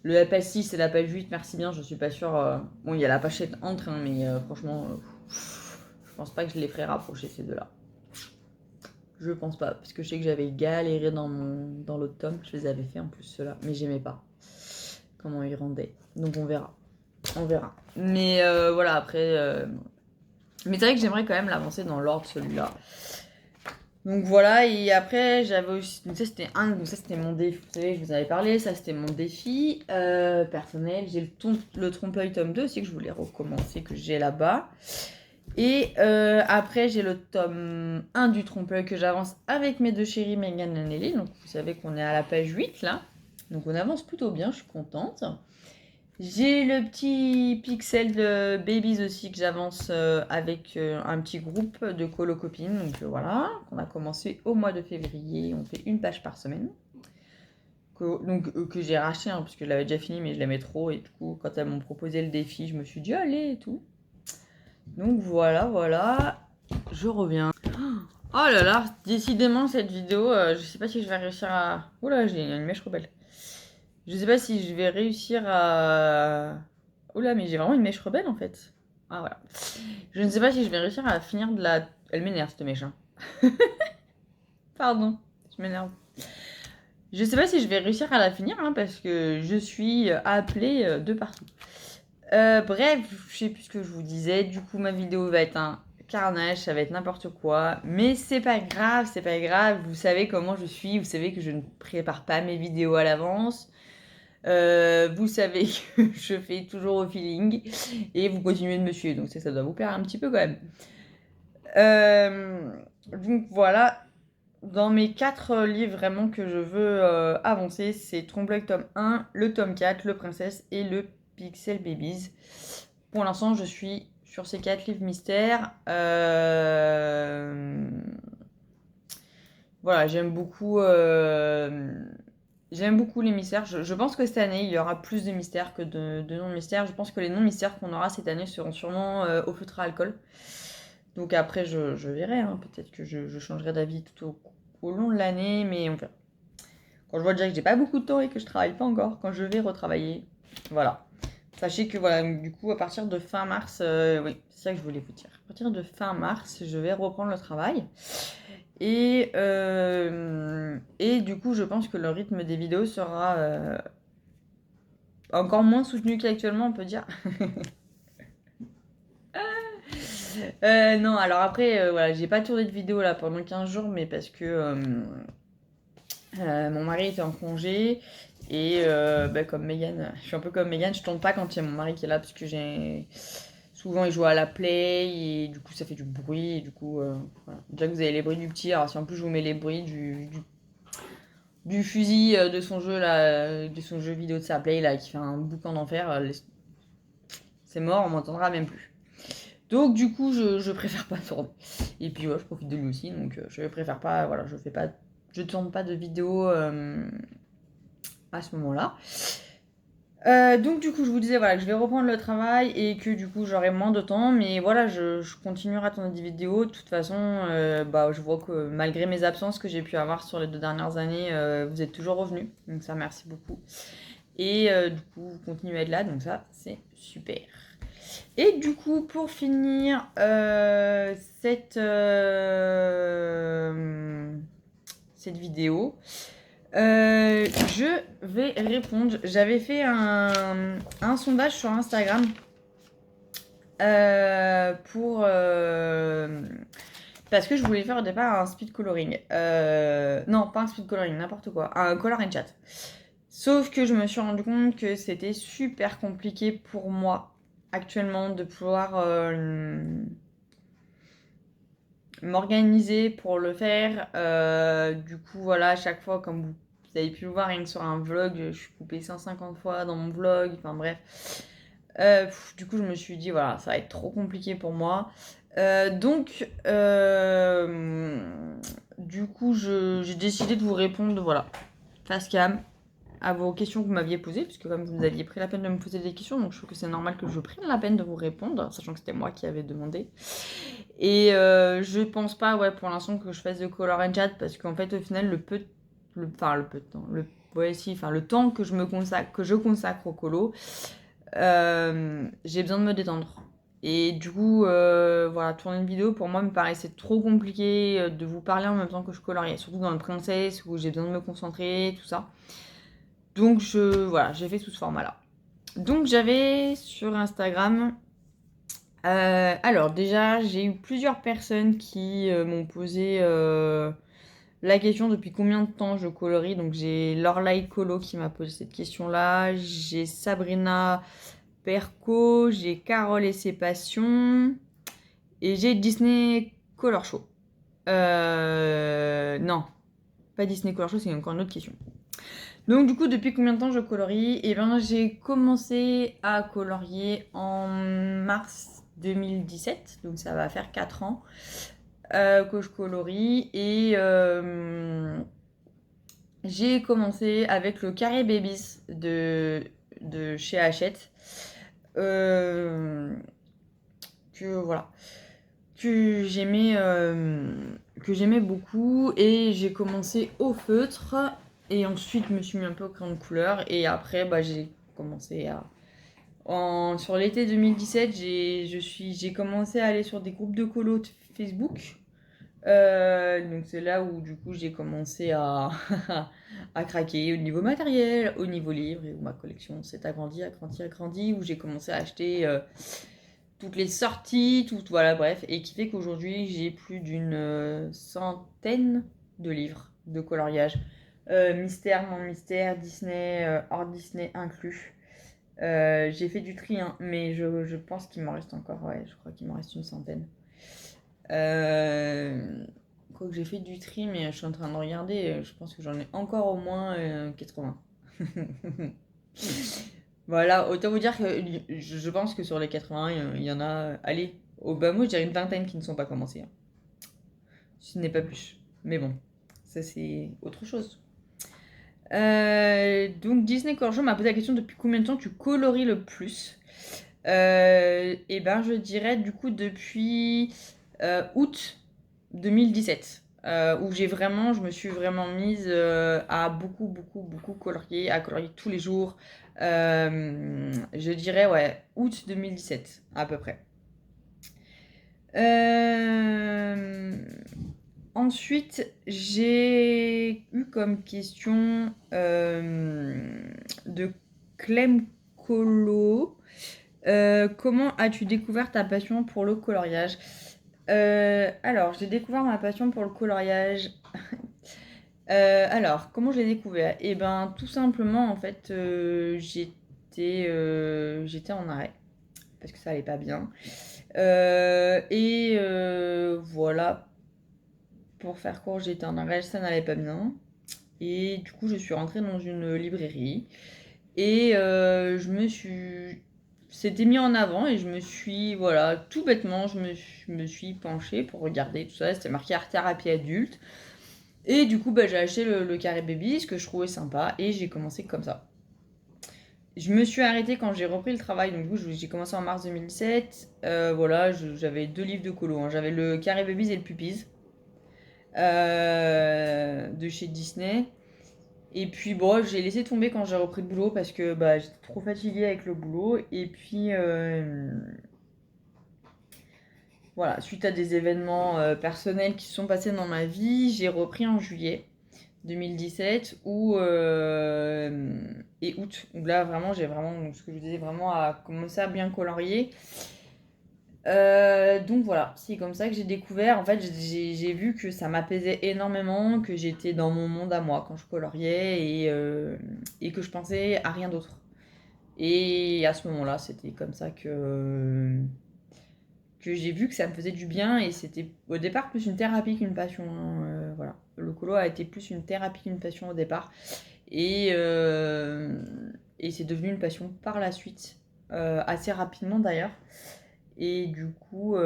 le page 6 et la page 8, merci bien, je suis pas sûre. Bon, il y a la page 7 entre, hein, mais franchement, je pense pas que je les ferai rapprocher ces deux-là. Je pense pas, parce que je sais que j'avais galéré dans l'autre tome. Je les avais fait en plus, ceux-là, mais j'aimais pas comment ils rendaient. Donc on verra. Mais voilà, après... Mais c'est vrai que j'aimerais quand même l'avancer dans l'ordre, celui-là. Donc voilà, et après j'avais aussi... Donc ça c'était mon défi, vous savez, je vous avais parlé, ça c'était mon défi personnel. J'ai le trompe-l'œil tome 2 aussi que je voulais recommencer, que j'ai là-bas. Et après j'ai le tome 1 du trompe-l'œil que j'avance avec mes deux chéris Megan et Nelly. Donc vous savez qu'on est à la page 8 là. Donc on avance plutôt bien, je suis contente. J'ai le petit pixel de Babies aussi que j'avance avec un petit groupe de colo-copines. Donc voilà, on a commencé au mois de février. On fait une page par semaine. Que j'ai racheté, hein, parce que je l'avais déjà fini, mais je l'aimais trop. Et du coup, quand elles m'ont proposé le défi, je me suis dit, allez et tout. Donc voilà. Je reviens. Oh là là, décidément, cette vidéo, je sais pas si je vais réussir à... Oula, j'ai une mèche rebelle. Je sais pas si je vais réussir à... Oula, mais j'ai vraiment une mèche rebelle en fait. Ah voilà. Je ne sais pas si je vais réussir à finir de la... Elle m'énerve cette mèche. Hein. Pardon, je m'énerve. Je sais pas si je vais réussir à la finir hein, parce que je suis appelée de partout. Bref, je sais plus ce que je vous disais. Du coup, ma vidéo va être un carnage, ça va être n'importe quoi. Mais c'est pas grave. Vous savez comment je suis. Vous savez que je ne prépare pas mes vidéos à l'avance. Vous savez que je fais toujours au feeling et vous continuez de me suivre, donc ça doit vous plaire un petit peu quand même. Donc voilà, dans mes 4 livres vraiment que je veux avancer, c'est Trompe-l'œil tome 1, le tome 4, le Princesse et le Pixel Babies. Pour l'instant, je suis sur ces 4 livres mystères. Voilà, j'aime beaucoup les mystères. Je pense que cette année, il y aura plus de mystères que de non-mystères. Je pense que les non-mystères qu'on aura cette année seront sûrement au feutre à alcool. Donc après, je verrai. Hein. Peut-être que je changerai d'avis tout au long de l'année, mais on verra. Quand je vois déjà que j'ai pas beaucoup de temps et que je travaille pas encore, quand je vais retravailler, voilà. Sachez que voilà, du coup, à partir de fin mars, oui, c'est ça que je voulais vous dire. À partir de fin mars, je vais reprendre le travail. Et du coup, je pense que le rythme des vidéos sera encore moins soutenu qu'actuellement, on peut dire. Non, alors après, voilà, j'ai pas tourné de vidéo là pendant 15 jours, mais parce que mon mari était en congé Et comme Megan, je suis un peu comme Megan, je tourne pas quand il y a mon mari qui est là parce que j'ai... Souvent il joue à la play et du coup ça fait du bruit et du coup voilà. Déjà que vous avez les bruits du petit, alors si en plus je vous mets les bruits du fusil de son jeu là, de son jeu vidéo de sa play là qui fait un boucan d'enfer, c'est mort, on m'entendra même plus. Donc du coup je préfère pas tourner. Et puis ouais, je profite de lui aussi, donc je préfère pas, voilà, je tourne pas de vidéo à ce moment-là. Donc du coup je vous disais voilà que je vais reprendre le travail et que du coup j'aurai moins de temps, mais voilà je continuerai à tourner des vidéos. De toute façon je vois que malgré mes absences que j'ai pu avoir sur les 2 dernières années, vous êtes toujours revenus, donc ça merci beaucoup. Et du coup vous continuez à être là, donc ça c'est super. Et du coup pour finir cette vidéo, je vais répondre. J'avais fait un sondage sur Instagram parce que je voulais faire au départ un speed coloring. Non, pas un speed coloring, n'importe quoi. Un color and chat. Sauf que je me suis rendu compte que c'était super compliqué pour moi actuellement de pouvoir m'organiser pour le faire. Du coup, voilà, à chaque fois, comme vous avez pu le voir, rien que sur un vlog, je suis coupée 150 fois dans mon vlog. Enfin bref. Du coup, je me suis dit, voilà, ça va être trop compliqué pour moi. Du coup, j'ai décidé de vous répondre, voilà, face cam, à vos questions que vous m'aviez posées, puisque comme vous aviez pris la peine de me poser des questions, donc je trouve que c'est normal que je prenne la peine de vous répondre, sachant que c'était moi qui avais demandé. Et je pense pas, ouais, pour l'instant que je fasse de color and chat, parce qu'en fait, au final, le peu de temps, le temps que je consacre au colo, j'ai besoin de me détendre. Et du coup, voilà, tourner une vidéo pour moi me paraissait trop compliqué de vous parler en même temps que je coloriais, surtout dans le princesse où j'ai besoin de me concentrer, tout ça. Donc voilà, j'ai fait sous ce format-là. Donc j'avais sur Instagram. Alors déjà, j'ai eu plusieurs personnes qui m'ont posé la question depuis combien de temps je colorie. Donc j'ai Lorelai Colo qui m'a posé cette question-là. J'ai Sabrina Perco, j'ai Carole et ses passions. Et j'ai Disney Color Show. Non, pas Disney Color Show, c'est encore une autre question. Donc du coup, depuis combien de temps je colorie? Eh bien, j'ai commencé à colorier en mars 2017, donc ça va faire 4 ans que je colorie. Et j'ai commencé avec le Carré Babies de chez Hachette. Voilà. Que j'aimais beaucoup, et j'ai commencé au feutre et ensuite je me suis mis un peu au crayon de couleur, et après j'ai commencé sur l'été 2017 j'ai commencé à aller sur des groupes de colo de Facebook. Donc c'est là où du coup j'ai commencé à à craquer au niveau matériel, au niveau livre, et où ma collection s'est agrandie, où j'ai commencé à acheter toutes les sorties, voilà, bref, et qui fait qu'aujourd'hui j'ai plus d'une centaine de livres de coloriage. Mystère, non mystère, Disney, hors Disney inclus. J'ai fait du tri, hein, mais je pense qu'il m'en reste encore, ouais, je crois qu'il m'en reste une centaine. Quoique j'ai fait du tri, mais je suis en train de regarder, je pense que j'en ai encore au moins 80. Voilà, autant vous dire que je pense que sur les 80, il y en a, allez, au bas mot, je dirais une vingtaine qui ne sont pas commencés, hein. Ce n'est pas plus. Mais bon, ça c'est autre chose. Donc Disney Corjo m'a posé la question depuis combien de temps tu colories le plus. Et ben je dirais du coup depuis août 2017. Où je me suis vraiment mise à beaucoup colorier, à colorier tous les jours. Je dirais, ouais, août 2017, à peu près. Ensuite, j'ai eu comme question de Clem Colo. Comment as-tu découvert ta passion pour le coloriage? Alors, j'ai découvert ma passion pour le coloriage Alors, comment je l'ai découvert? Eh ben, tout simplement, en fait, j'étais en arrêt parce que ça allait pas bien. Voilà, pour faire court, j'étais en arrêt, ça n'allait pas bien. Et du coup, je suis rentrée dans une librairie et c'était mis en avant et je me suis, voilà, tout bêtement, je me suis penchée pour regarder tout ça. C'était marqué art thérapie adulte. Et du coup, bah, j'ai acheté le carré baby, ce que je trouvais sympa, et j'ai commencé comme ça. Je me suis arrêtée quand j'ai repris le travail, donc du coup, j'ai commencé en mars 2017. Voilà, j'avais 2 livres de colo, hein. J'avais le carré babies et le puppies de chez Disney. Et puis bon, j'ai laissé tomber quand j'ai repris le boulot parce que bah, j'étais trop fatiguée avec le boulot. Et puis voilà, suite à des événements personnels qui se sont passés dans ma vie, j'ai repris en juillet 2017 et août. Où là, vraiment, j'ai vraiment, donc, ce que je vous disais, vraiment à commencer à bien colorier. Donc voilà, c'est comme ça que j'ai découvert. En fait, j'ai vu que ça m'apaisait énormément, que j'étais dans mon monde à moi quand je coloriais et que je pensais à rien d'autre. Et à ce moment-là, c'était comme ça que j'ai vu que ça me faisait du bien et c'était au départ plus une thérapie qu'une passion, hein. Voilà, le colo a été plus une thérapie qu'une passion au départ et, euh, et c'est devenu une passion par la suite, assez rapidement d'ailleurs. Et du coup,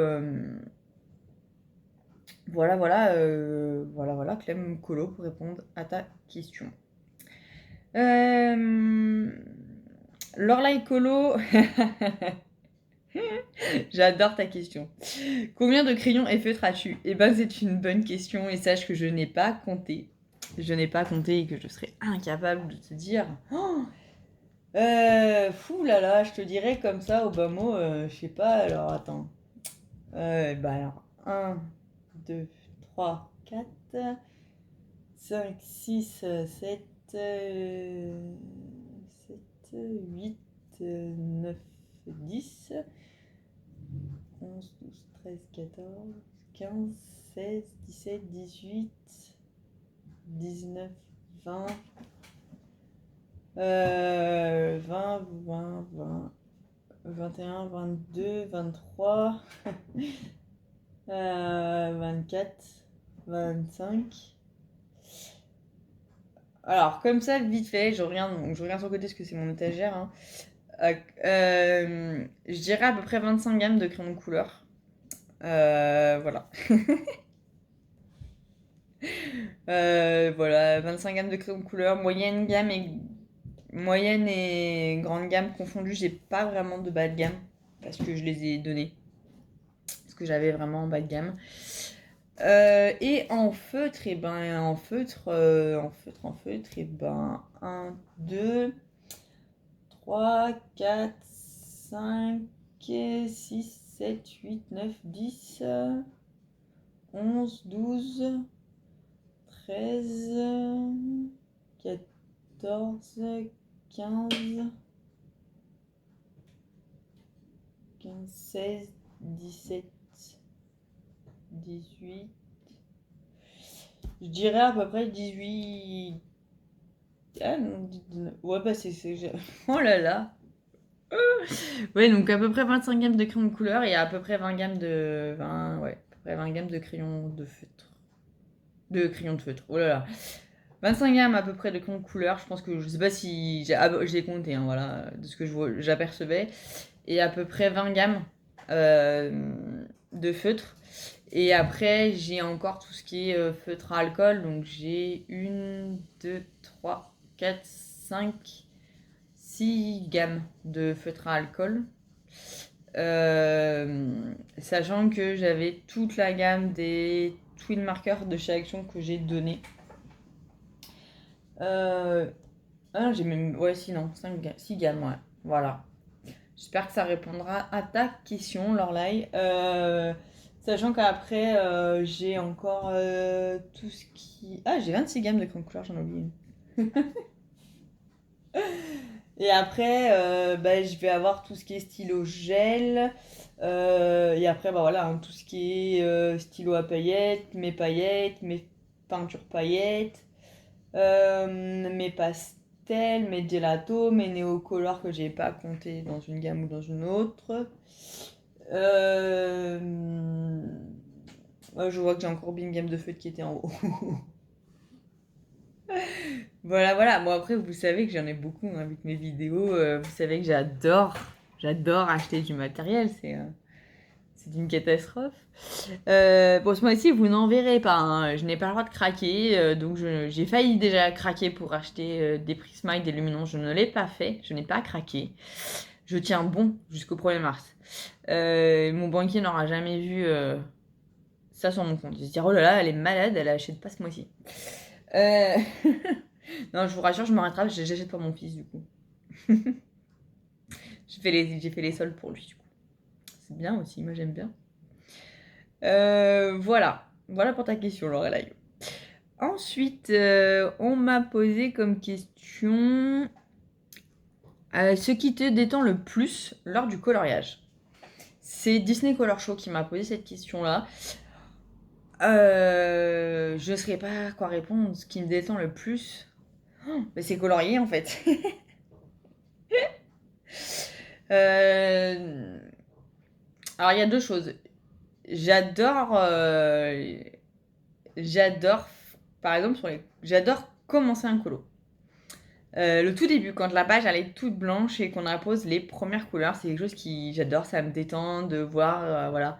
voilà, Clem Colo pour répondre à ta question. Lorlaï Colo, j'adore ta question. Combien de crayons et feutres as-tu? Eh ben, c'est une bonne question et sache que je n'ai pas compté. Je n'ai pas compté et que je serais incapable de te dire. Oh, fou là là, je te dirais comme ça au bas mot, je sais pas, alors attends. Bah alors, 1, 2, 3, 4, 5, 6, 7, 8, 9, 10, 11, 12, 13, 14, 15, 16, 17, 18, 19, 20, 20, 20, 20, 21, 22, 23, 24, 25. Alors, comme ça, vite fait, je regarde sur le côté parce que c'est mon étagère, hein. Je dirais à peu près 25 gammes de crayons de couleur. Voilà. Voilà, 25 gammes de crayons de couleur, moyenne et grande gamme confondues. J'ai pas vraiment de bas de gamme parce que je les ai donnés. Parce que j'avais vraiment en bas de gamme. Et en feutre, et ben en feutre, et ben 1, 2, 3, 4, 5, 6, 7, 8, 9, 10, 11, 12, 13, 14, 15, 16, 17, 18. Je dirais à peu près 18. Ah non, 19. Ouais, bah oh là là. Ouais, donc à peu près 25 gammes de crayons de couleur et à peu près 20 gammes de. 20, ouais, à peu près 20 gammes de crayons de feutre. De crayons de feutre. Oh là là. 25 gammes à peu près de crayons de couleur. Je pense que je sais pas si. J'ai compté, hein, voilà, de ce que j'apercevais. Et à peu près 20 gammes de feutre. Et après, j'ai encore tout ce qui est feutre à alcool. Donc j'ai 1, 2, 3, 4, 5, 6 gammes de feutre à alcool. Sachant que j'avais toute la gamme des twin markers de chez Action que j'ai donné. Ah non, j'ai même. Ouais, si, non, 6 gammes, ouais. Voilà. J'espère que ça répondra à ta question, Lorlaï. Sachant qu'après, j'ai encore tout ce qui. Ah, j'ai 26 gammes de crayons de couleur, j'en ai oublié une. Et après, bah, je vais avoir tout ce qui est stylo gel. Et après, bah voilà, hein, tout ce qui est stylo à paillettes, mes peintures paillettes. Mes pastels, mes gelatos, mes néocolores que j'ai pas compté dans une gamme ou dans une autre. Je vois que j'ai encore Bing Game de Feuille qui était en haut. Voilà, voilà. Bon, après, vous savez que j'en ai beaucoup hein, avec mes vidéos. Vous savez que j'adore acheter du matériel. C'est une catastrophe. Bon, ce mois-ci, vous n'en verrez pas. Hein. Je n'ai pas le droit de craquer. Donc, j'ai failli déjà craquer pour acheter des Prisma et des Luminance. Je ne l'ai pas fait. Je n'ai pas craqué. Je tiens bon jusqu'au 1er mars. Mon banquier n'aura jamais vu ça sur mon compte. Il se dire, oh là là, elle est malade, elle achète pas ce mois-ci. Non, je vous rassure, je me rattrape, j'achète pas mon fils du coup. J'ai fait les soldes pour lui du coup. C'est bien aussi, moi j'aime bien. Voilà. Voilà pour ta question, Lorelai. Ensuite, on m'a posé comme question ce qui te détend le plus lors du coloriage. C'est Disney Color Show qui m'a posé cette question-là. Je ne saurais pas quoi répondre. Ce qui me détend le plus, mais c'est colorier en fait. Alors il y a deux choses. J'adore, par exemple, j'adore commencer un colo. Le tout début, quand la page elle est toute blanche et qu'on appose les premières couleurs, c'est quelque chose qui j'adore, ça me détend de voir, voilà.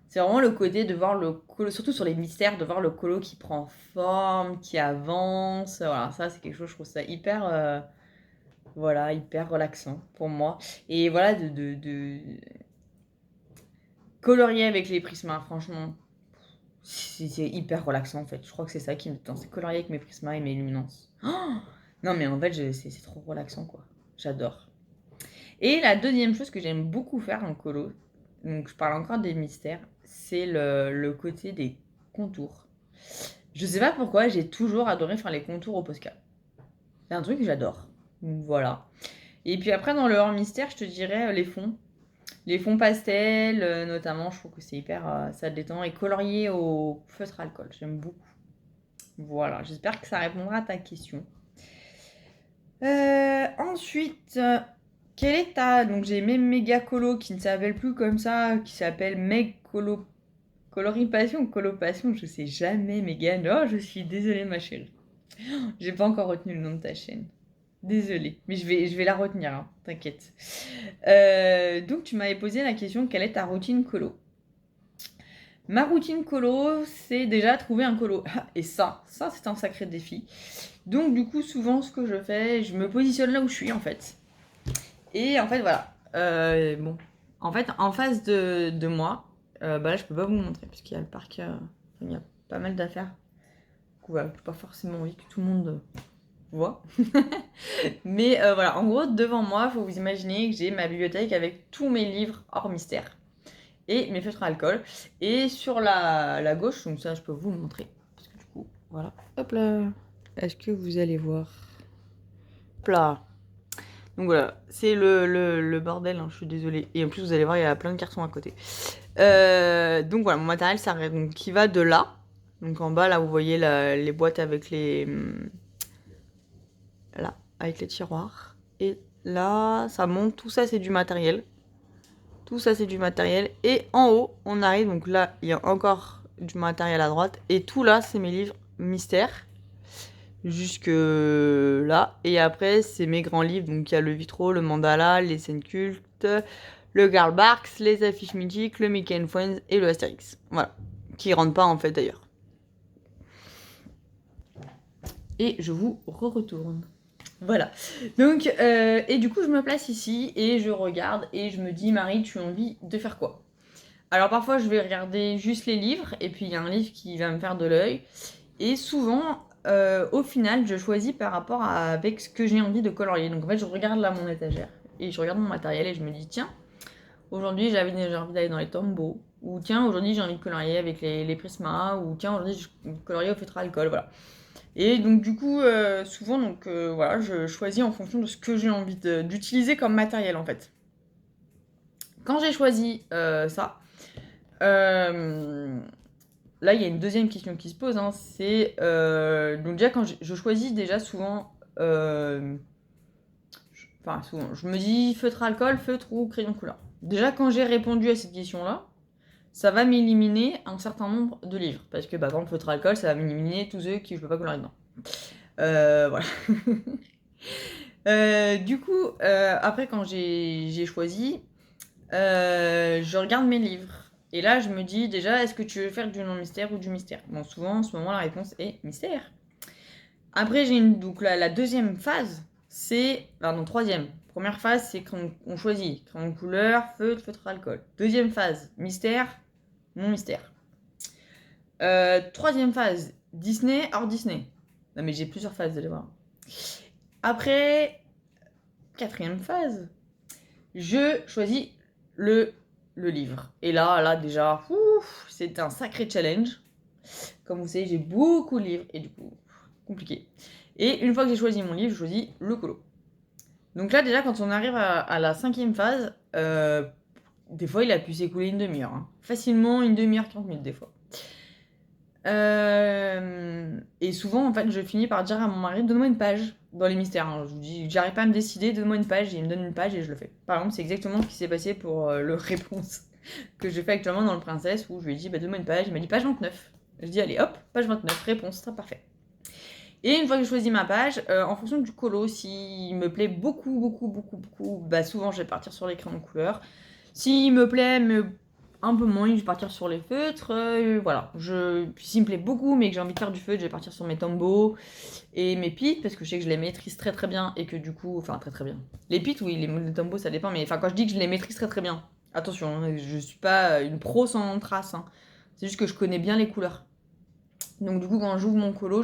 C'est vraiment le côté de voir le colo, surtout sur les mystères, de voir le colo qui prend forme, qui avance. Voilà, ça c'est quelque chose, je trouve ça hyper, voilà, hyper relaxant pour moi. Et voilà, de colorier avec les prismas, franchement, c'est hyper relaxant en fait. Je crois que c'est ça qui me tente, c'est colorier avec mes prismas et mes luminances. Oh non mais en fait, c'est trop relaxant quoi. J'adore. Et la deuxième chose que j'aime beaucoup faire en colo, donc je parle encore des mystères, c'est le côté des contours. Je sais pas pourquoi, j'ai toujours adoré faire les contours au Posca. C'est un truc que j'adore. Donc voilà. Et puis après, dans le hors mystère, je te dirais les fonds. Les fonds pastels, notamment, je trouve que c'est hyper, ça détend. Et colorier au feutre alcool, j'aime beaucoup. Voilà, j'espère que ça répondra à ta question. Ensuite, quelle est ta... Donc j'ai mes méga colo qui ne s'appellent plus comme ça, qui s'appellent Meg Colo... Coloripation ou Colopation, je sais jamais, Megan. Oh, je suis désolée, ma chérie. J'ai pas encore retenu le nom de ta chaîne. Désolée, mais je vais la retenir, hein, t'inquiète. Donc tu m'avais posé la question, quelle est ta routine colo? Ma routine colo, c'est déjà trouver un colo. Et ça c'est un sacré défi. Donc du coup, souvent ce que je fais, je me positionne là où je suis en fait. Et en fait, voilà. Bon, en fait, en face de moi, là je peux pas vous montrer parce qu'il y a le parc, il y a pas mal d'affaires. Du coup, voilà, j'ai pas forcément envie que tout le monde voit. Mais voilà, en gros, devant moi, il faut vous imaginer que j'ai ma bibliothèque avec tous mes livres hors mystère et mes feutres à alcool. Et sur la gauche, donc ça, je peux vous le montrer. Parce que du coup, voilà. Hop là. Est-ce que vous allez voir? Hop là. Donc voilà, c'est le bordel, hein, je suis désolée. Et en plus, vous allez voir, il y a plein de cartons à côté. Donc voilà, mon matériel, ça donc, qui va de là. Donc en bas, là, vous voyez les boîtes avec les... Là, avec les tiroirs. Et là, ça monte. Tout ça, c'est du matériel. Tout ça, c'est du matériel. Et en haut, on arrive. Donc là, il y a encore du matériel à droite. Et tout là, c'est mes livres mystères. Jusque là. Et après, c'est mes grands livres. Donc il y a le Vitro, le Mandala, les scènes cultes, le Karl Barks, les affiches mythiques, le Mickey and Friends et le Astérix. Voilà. Qui rentrent pas en fait d'ailleurs. Et je vous retourne. Voilà. Donc, et du coup, je me place ici et je regarde et je me dis, Marie, tu as envie de faire quoi? Alors, parfois, je vais regarder juste les livres et puis il y a un livre qui va me faire de l'œil. Et souvent, au final, je choisis par rapport avec ce que j'ai envie de colorier. Donc, en fait, je regarde là mon étagère et je regarde mon matériel et je me dis, tiens, aujourd'hui, j'ai envie d'aller dans les tombeaux. Ou tiens, aujourd'hui, j'ai envie de colorier avec les prismas. Ou tiens, aujourd'hui, je colorier au feutre à alcool. Voilà. Et donc du coup, souvent, donc voilà, je choisis en fonction de ce que j'ai envie d'utiliser comme matériel en fait. Quand j'ai choisi ça, là, il y a une deuxième question qui se pose, hein, c'est... donc déjà, quand je choisis déjà souvent... Enfin, souvent, je me dis feutre alcool, feutre ou crayon couleur. Déjà, quand j'ai répondu à cette question-là, ça va m'éliminer un certain nombre de livres. Parce que, bah, par exemple, feutre alcool, ça va m'éliminer tous ceux qui je peux pas colorer dedans. Voilà. Du coup, après, quand j'ai choisi, je regarde mes livres. Et là, je me dis déjà, est-ce que tu veux faire du non-mystère ou du mystère? Bon, souvent, en ce moment, la réponse est mystère. Après, donc la deuxième phase, c'est... Pardon, troisième. Première phase, c'est qu'on choisit crayon couleur, feutre, feutre alcool. Deuxième phase, mystère, non-mystère. Troisième phase, Disney, hors Disney. Non mais j'ai plusieurs phases, vous allez voir. Après, quatrième phase, je choisis le livre. Et là déjà, c'est un sacré challenge. Comme vous savez, j'ai beaucoup de livres et du coup, compliqué. Et une fois que j'ai choisi mon livre, je choisis le colo. Donc là, déjà, quand on arrive à la cinquième phase, des fois, il a pu s'écouler une demi-heure. Hein. Facilement, une demi-heure, 40 minutes, des fois. Et souvent, en fait, je finis par dire à mon mari, donne-moi une page dans les mystères. Hein. Je vous dis, j'arrive pas à me décider, donne-moi une page. Et il me donne une page et je le fais. Par exemple, c'est exactement ce qui s'est passé pour le réponse que je fais actuellement dans le Princesse, où je lui ai dit, bah, donne-moi une page. Il m'a dit page 29. Je dis, allez, hop, page 29, réponse, c'est parfait. Et une fois que j'ai choisi ma page, en fonction du colo, s'il me plaît beaucoup, bah souvent je vais partir sur les crayons de couleur. S'il me plaît un peu moins, je vais partir sur les feutres. Voilà. S'il me plaît beaucoup, mais que j'ai envie de faire du feutre, je vais partir sur mes Tombow et mes pits, parce que je sais que je les maîtrise très bien et que du coup, enfin très bien. Les pits, oui, les Tombow ça dépend, mais enfin quand je dis que je les maîtrise très bien, attention, hein, je suis pas une pro sans trace. Hein. C'est juste que je connais bien les couleurs. Donc du coup, quand j'ouvre mon colo,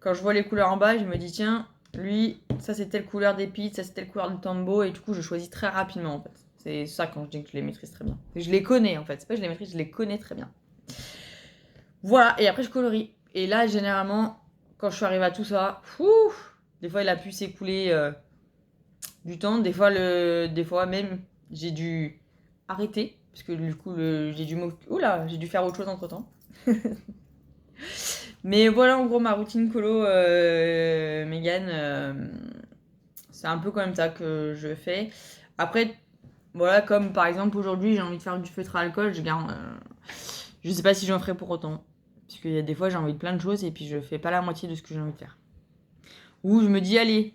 quand je vois les couleurs en bas, je me dis tiens, lui, ça c'est telle couleur d'épite, ça c'est telle couleur de Tombow, et du coup je choisis très rapidement en fait. C'est ça quand je dis que je les maîtrise très bien. Je les connais en fait, c'est pas que je les maîtrise, je les connais très bien. Voilà, et après je colorie. Et là, généralement, quand je suis arrivée à tout ça, des fois il a pu s'écouler du temps, des fois même j'ai dû arrêter, parce que du coup j'ai dû faire autre chose entre temps. Mais voilà en gros ma routine colo, Mégane. C'est un peu comme ça que je fais. Après, voilà, comme par exemple aujourd'hui j'ai envie de faire du feutre à alcool, je sais pas si j'en ferai pour autant. Parce qu'il y a des fois j'ai envie de plein de choses et puis je fais pas la moitié de ce que j'ai envie de faire. Ou je me dis allez,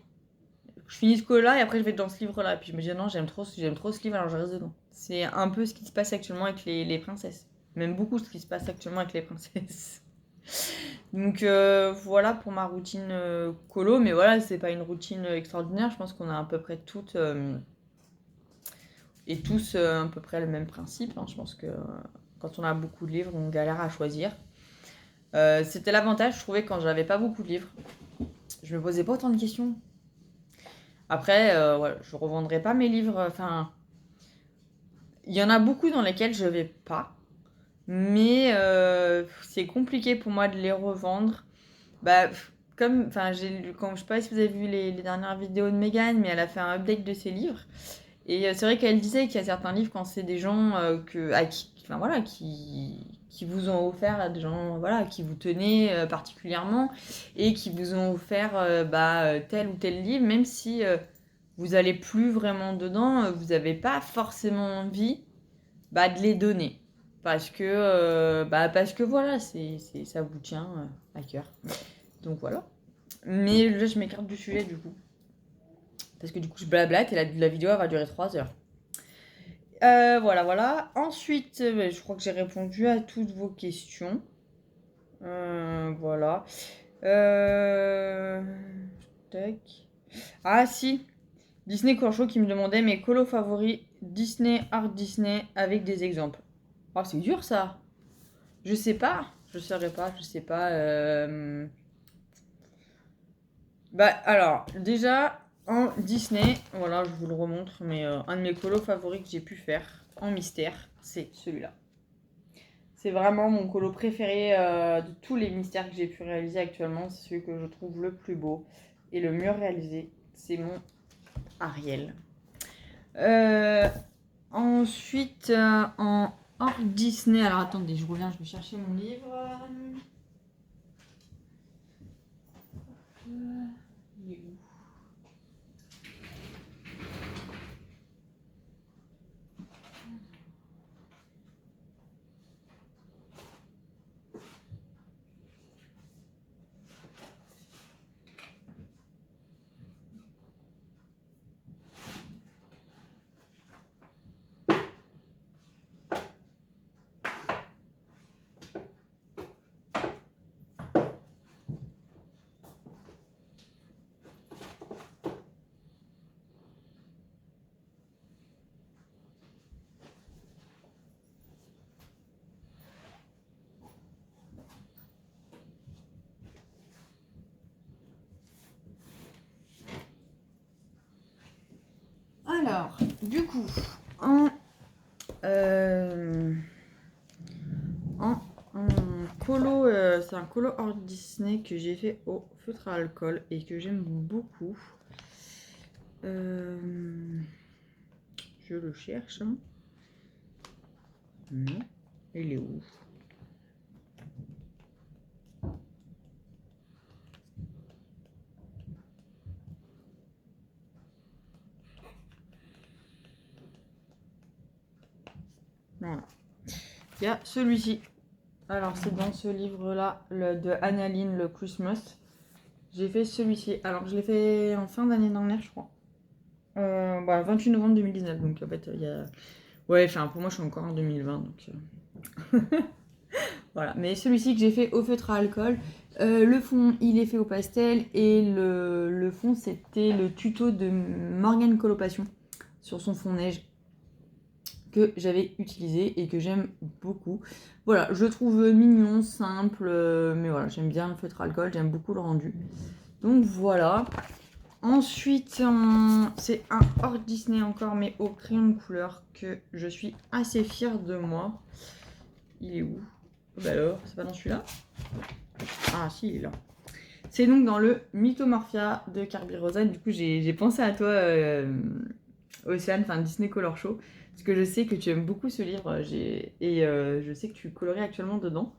je finis ce colo là et après je vais dans ce livre là. Puis je me dis non, j'aime trop ce livre alors je reste dedans. C'est un peu ce qui se passe actuellement avec les princesses. Même beaucoup ce qui se passe actuellement avec les princesses. Donc voilà pour ma routine colo, mais voilà, c'est pas une routine extraordinaire. Je pense qu'on a à peu près toutes et tous à peu près le même principe. Hein. Je pense que quand on a beaucoup de livres, on galère à choisir. C'était l'avantage, je trouvais, quand j'avais pas beaucoup de livres. Je me posais pas autant de questions. Après, voilà, je revendrai pas mes livres. Enfin, il y en a beaucoup dans lesquels je vais pas. Mais c'est compliqué pour moi de les revendre. Bah, enfin, je sais pas si vous avez vu les dernières vidéos de Mégane, mais elle a fait un update de ses livres. Et c'est vrai qu'elle disait qu'il y a certains livres, quand c'est des gens qui vous ont offert, à des gens voilà, qui vous tenaient particulièrement, et qui vous ont offert tel ou tel livre, même si vous allez plus vraiment dedans, vous n'avez pas forcément envie de les donner. Parce que voilà, ça vous tient à cœur. Donc voilà. Mais là, je m'écarte du sujet du coup. Parce que du coup, je blablate et la vidéo elle va durer 3 heures. Voilà. Ensuite, je crois que j'ai répondu à toutes vos questions. Voilà. Tac. Ah si. Disney Corcho qui me demandait mes colos favoris Disney, Art Disney avec des exemples. Oh, c'est dur ça. Je sais pas. Je sais pas. Alors, déjà, en Disney, voilà, je vous le remontre, mais un de mes colos favoris que j'ai pu faire en mystère, c'est celui-là. C'est vraiment mon colo préféré de tous les mystères que j'ai pu réaliser actuellement. C'est celui que je trouve le plus beau et le mieux réalisé. C'est mon Ariel. Ensuite, en hors Disney. Alors attendez, je reviens, je vais chercher mon livre. Il est où? Alors, du coup, en colo, c'est un colo hors Disney que j'ai fait au feutre à alcool et que j'aime beaucoup. Je le cherche. Non, il est où? Voilà. Il y a celui-ci. Alors, c'est dans ce livre-là, de Annaline, le Christmas. J'ai fait celui-ci. Alors, je l'ai fait en fin d'année dernière, je crois. 28 novembre 2019. Donc, en fait, il y a... Ouais, enfin, pour moi, je suis encore en 2020. Donc, voilà. Mais celui-ci que j'ai fait au feutre à alcool. Le fond, il est fait au pastel. Et le fond, c'était le tuto de Morgane Coloration sur son fond neige que j'avais utilisé et que j'aime beaucoup. Voilà, je le trouve mignon, simple, mais voilà, j'aime bien le feutre alcool, j'aime beaucoup le rendu. Donc voilà. Ensuite, c'est un hors Disney encore, mais au crayon de couleur, que je suis assez fière de moi. Il est où? Bah alors, c'est pas dans celui-là? Ah si, il est là. C'est donc dans le Mythomorphia de Carby Rosen. Du coup, j'ai pensé à toi, Océane, enfin Disney Color Show, parce que je sais que tu aimes beaucoup ce livre et je sais que tu colories actuellement dedans.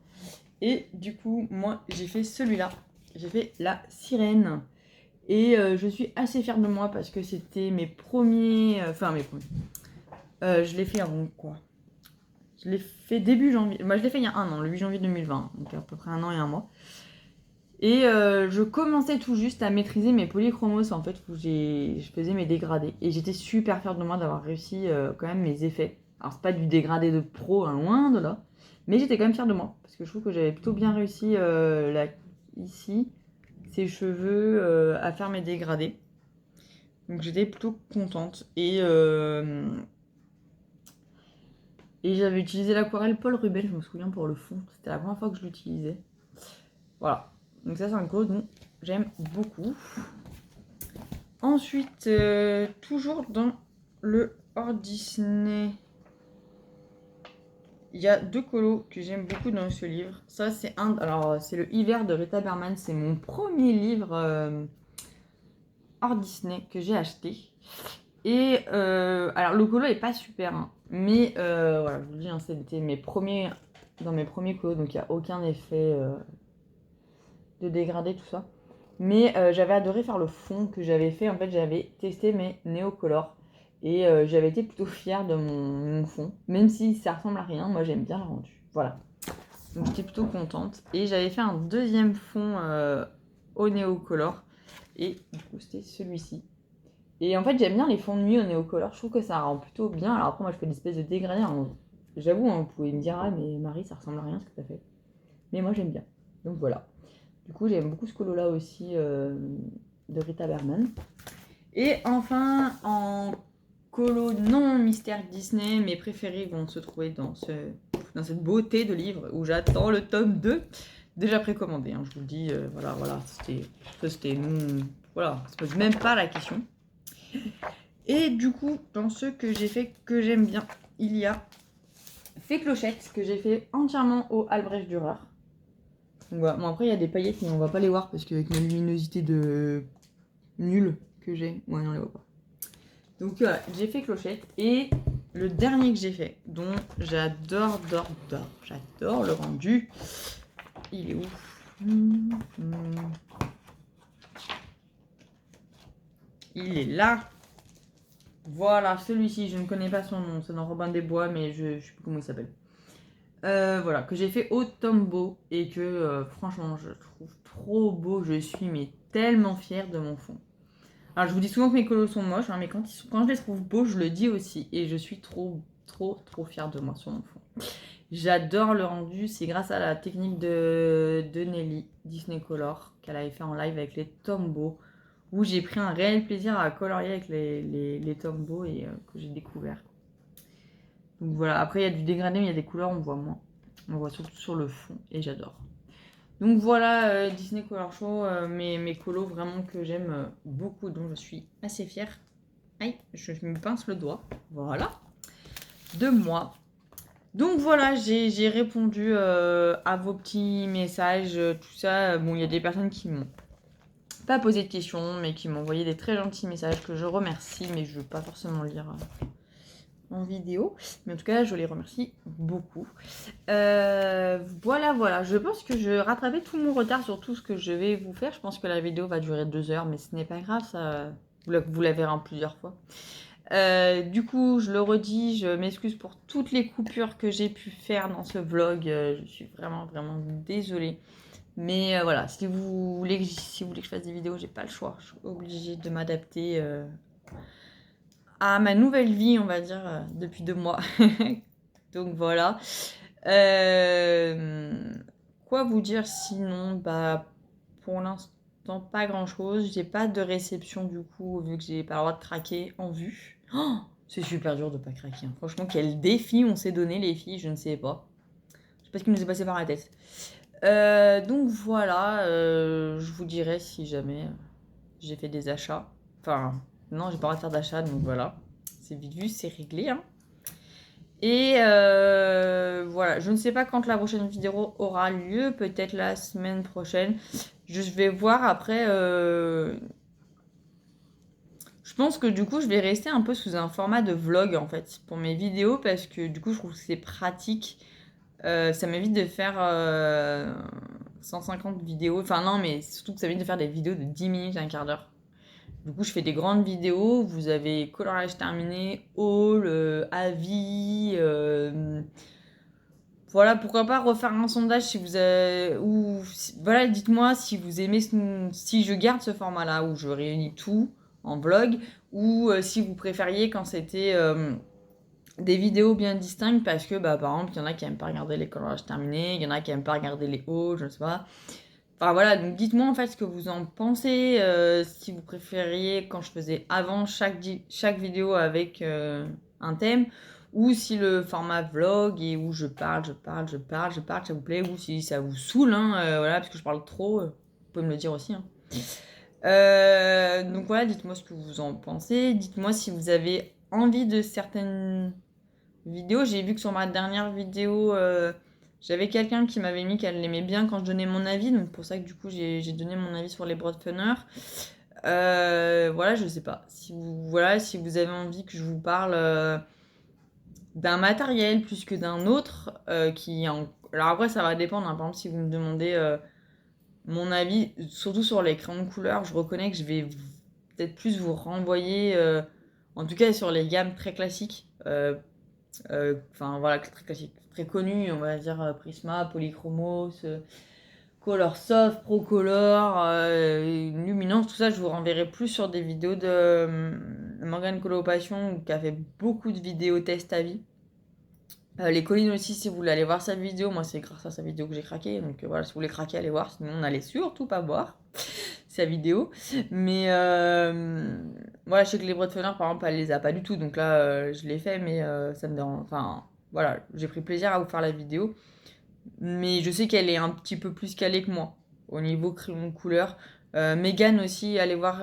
Et du coup, moi, j'ai fait celui-là. J'ai fait La Sirène. Et je suis assez fière de moi parce que c'était mes premiers... mes premiers. Je l'ai fait en quoi? Je l'ai fait début janvier. Moi, je l'ai fait il y a un an, le 8 janvier 2020. Donc à peu près un an et un mois. Et je commençais tout juste à maîtriser mes polychromos en fait, où je faisais mes dégradés. Et j'étais super fière de moi d'avoir réussi quand même mes effets. Alors c'est pas du dégradé de pro, hein, loin de là. Mais j'étais quand même fière de moi. Parce que je trouve que j'avais plutôt bien réussi là, ici, ces cheveux, à faire mes dégradés. Donc j'étais plutôt contente. Et j'avais utilisé l'aquarelle Paul Rubel, je me souviens, pour le fond. C'était la première fois que je l'utilisais. Voilà. Donc ça, c'est un code dont j'aime beaucoup. Ensuite, toujours dans le hors Disney, il y a deux colos que j'aime beaucoup dans ce livre. Ça, c'est alors c'est le Hiver de Rita Berman. C'est mon premier livre hors Disney que j'ai acheté. Et alors le colo est pas super, hein, mais voilà, je vous le dis, hein, c'était dans mes premiers colos, donc il n'y a aucun effet de dégradé, tout ça. Mais j'avais adoré faire le fond que j'avais fait. En fait, j'avais testé mes néocolores et j'avais été plutôt fière de mon fond. Même si ça ressemble à rien, moi j'aime bien le rendu. Voilà. Donc j'étais plutôt contente. Et j'avais fait un deuxième fond au néocolore. Et du coup, c'était celui-ci. Et en fait, j'aime bien les fonds de nuit au néocolore. Je trouve que ça rend plutôt bien. Alors après, moi, je fais des espèces de dégradés. J'avoue, hein, vous pouvez me dire, ah, mais Marie, ça ressemble à rien ce que t'as fait. Mais moi, j'aime bien. Donc voilà. Du coup, j'aime beaucoup ce colo-là aussi de Rita Berman. Et enfin, en colo non mystère Disney, mes préférés vont se trouver dans cette beauté de livre où j'attends le tome 2. Déjà précommandé, hein, je vous le dis. Voilà, c'était nous. Voilà, ça se pose même pas la question. Et du coup, dans ceux que j'ai fait que j'aime bien, il y a Fée Clochette, que j'ai fait entièrement au Albrecht Dürer. Donc voilà. Bon, après, il y a des paillettes, mais on va pas les voir parce qu'avec ma luminosité de nulle que j'ai, ouais, on les voit pas. Donc voilà, j'ai fait Clochette et le dernier que j'ai fait, dont j'adore le rendu. Il est où? Il est là. Voilà, celui-ci, je ne connais pas son nom. C'est dans Robin des Bois, mais je ne sais plus comment il s'appelle. Voilà, que j'ai fait au Tombow et que franchement, je trouve trop beau. Je suis mais tellement fière de mon fond. Alors, je vous dis souvent que mes colos sont moches, hein, mais quand je les trouve beaux, je le dis aussi. Et je suis trop fière de moi sur mon fond. J'adore le rendu. C'est grâce à la technique de Nelly, Disney Color, qu'elle avait fait en live avec les Tombow, où j'ai pris un réel plaisir à colorier avec les Tombow et que j'ai découvert. Donc voilà, après il y a du dégradé, mais il y a des couleurs, on voit moins. On voit surtout sur le fond et j'adore. Donc voilà, Disney Color Show, mes colos vraiment que j'aime beaucoup, dont je suis assez fière. Aïe, je me pince le doigt. Voilà. De moi. Donc voilà, j'ai répondu à vos petits messages, tout ça. Bon, il y a des personnes qui m'ont pas posé de questions, mais qui m'ont envoyé des très gentils messages que je remercie, mais je ne veux pas forcément lire en vidéo. Mais en tout cas, je les remercie beaucoup. Voilà. Je pense que je rattrapais tout mon retard sur tout ce que je vais vous faire. Je pense que la vidéo va durer 2 heures, mais ce n'est pas grave, ça, vous la verrez en plusieurs fois. Du coup, je le redis, je m'excuse pour toutes les coupures que j'ai pu faire dans ce vlog. Je suis vraiment désolée. Mais voilà, si vous voulez que je fasse des vidéos, j'ai pas le choix. Je suis obligée de m'adapter à ma nouvelle vie, on va dire, depuis 2 mois. Donc voilà. Quoi vous dire sinon? Bah, pour l'instant, pas grand chose. J'ai pas de réception du coup, vu que j'ai pas le droit de craquer en vue. Oh, c'est super dur de pas craquer, hein. Franchement, quel défi on s'est donné, les filles, je ne sais pas. Je sais pas ce qui nous est passé par la tête. Donc voilà, je vous dirai si jamais j'ai fait des achats. Enfin, non, j'ai pas le droit de faire d'achat, donc voilà. C'est vite vu, c'est réglé, hein. Et voilà, je ne sais pas quand la prochaine vidéo aura lieu, peut-être la semaine prochaine. Je vais voir après. Je pense que du coup, je vais rester un peu sous un format de vlog en fait pour mes vidéos parce que du coup, je trouve que c'est pratique. Ça m'évite de faire 150 vidéos. Enfin, non, mais surtout que ça m'évite de faire des vidéos de 10 minutes, un quart d'heure. Du coup, je fais des grandes vidéos. Vous avez coloriage terminé, haul, avis. Voilà, pourquoi pas refaire un sondage si vous avez. Ou, voilà, dites-moi si vous aimez. Si je garde ce format-là où je réunis tout en vlog. Ou si vous préfériez quand c'était. Des vidéos bien distinctes parce que bah, par exemple il y en a qui aiment pas regarder les coloriages terminés, il y en a qui aiment pas regarder les hauts, je sais pas. Enfin voilà, donc dites-moi en fait ce que vous en pensez, si vous préfériez quand je faisais avant chaque vidéo avec un thème, ou si le format vlog et où je parle, ça vous plaît, ou si ça vous saoule, hein, voilà, parce que je parle trop, vous pouvez me le dire aussi, hein. Donc voilà, dites-moi ce que vous en pensez, dites-moi si vous avez envie de certaines vidéos. J'ai vu que sur ma dernière vidéo, j'avais quelqu'un qui m'avait mis qu'elle l'aimait bien quand je donnais mon avis. Donc pour ça que du coup, j'ai donné mon avis sur les Broadfunner. Voilà, je sais pas. Si vous avez envie que je vous parle d'un matériel plus que d'un autre, alors après, ça va dépendre, hein. Par exemple, si vous me demandez mon avis, surtout sur les crayons de couleur, je reconnais que je vais peut-être plus vous renvoyer, en tout cas sur les gammes très classiques. Enfin voilà, très classique, très connu, on va dire Prisma, Polychromos, Color Soft, Procolor, Luminance, tout ça, je vous renverrai plus sur des vidéos de Morgane Coloration qui a fait beaucoup de vidéos test à vie. Les collines aussi, si vous voulez aller voir sa vidéo, moi c'est grâce à sa vidéo que j'ai craqué, donc voilà, si vous voulez craquer, allez voir, sinon n'allez surtout pas voir sa vidéo. Mais voilà, je sais que les Broadfunner par exemple, elle les a pas du tout, donc là je l'ai fait, mais ça me dérange. Enfin voilà, j'ai pris plaisir à vous faire la vidéo, mais je sais qu'elle est un petit peu plus calée que moi au niveau crayon de couleur. Megan aussi, allez voir,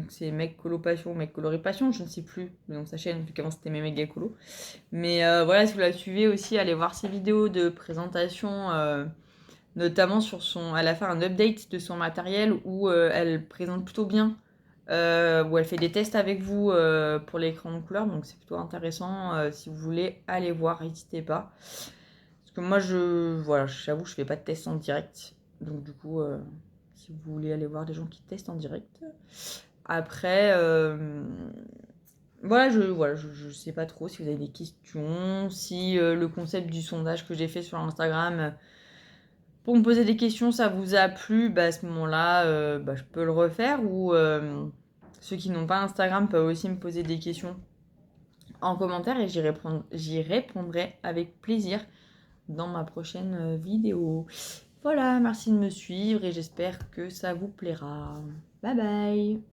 c'est Mec Colo Passion, Mec Coloré Passion, je ne sais plus le nom de sa chaîne, vu qu'avant c'était mes méga colo. Mais voilà, si vous la suivez aussi, allez voir ses vidéos de présentation, notamment elle a fait un update de son matériel où elle présente plutôt bien où elle fait des tests avec vous pour l'écran de couleur, donc c'est plutôt intéressant. Si vous voulez aller voir, n'hésitez pas. Parce que moi, j'avoue, je fais pas de tests en direct. Donc du coup, si vous voulez aller voir des gens qui testent en direct. Après, je sais pas trop si vous avez des questions, si le concept du sondage que j'ai fait sur Instagram pour me poser des questions, ça vous a plu, à ce moment-là, je peux le refaire. Ou ceux qui n'ont pas Instagram peuvent aussi me poser des questions en commentaire et j'y répondrai avec plaisir dans ma prochaine vidéo. Voilà, merci de me suivre et j'espère que ça vous plaira. Bye bye!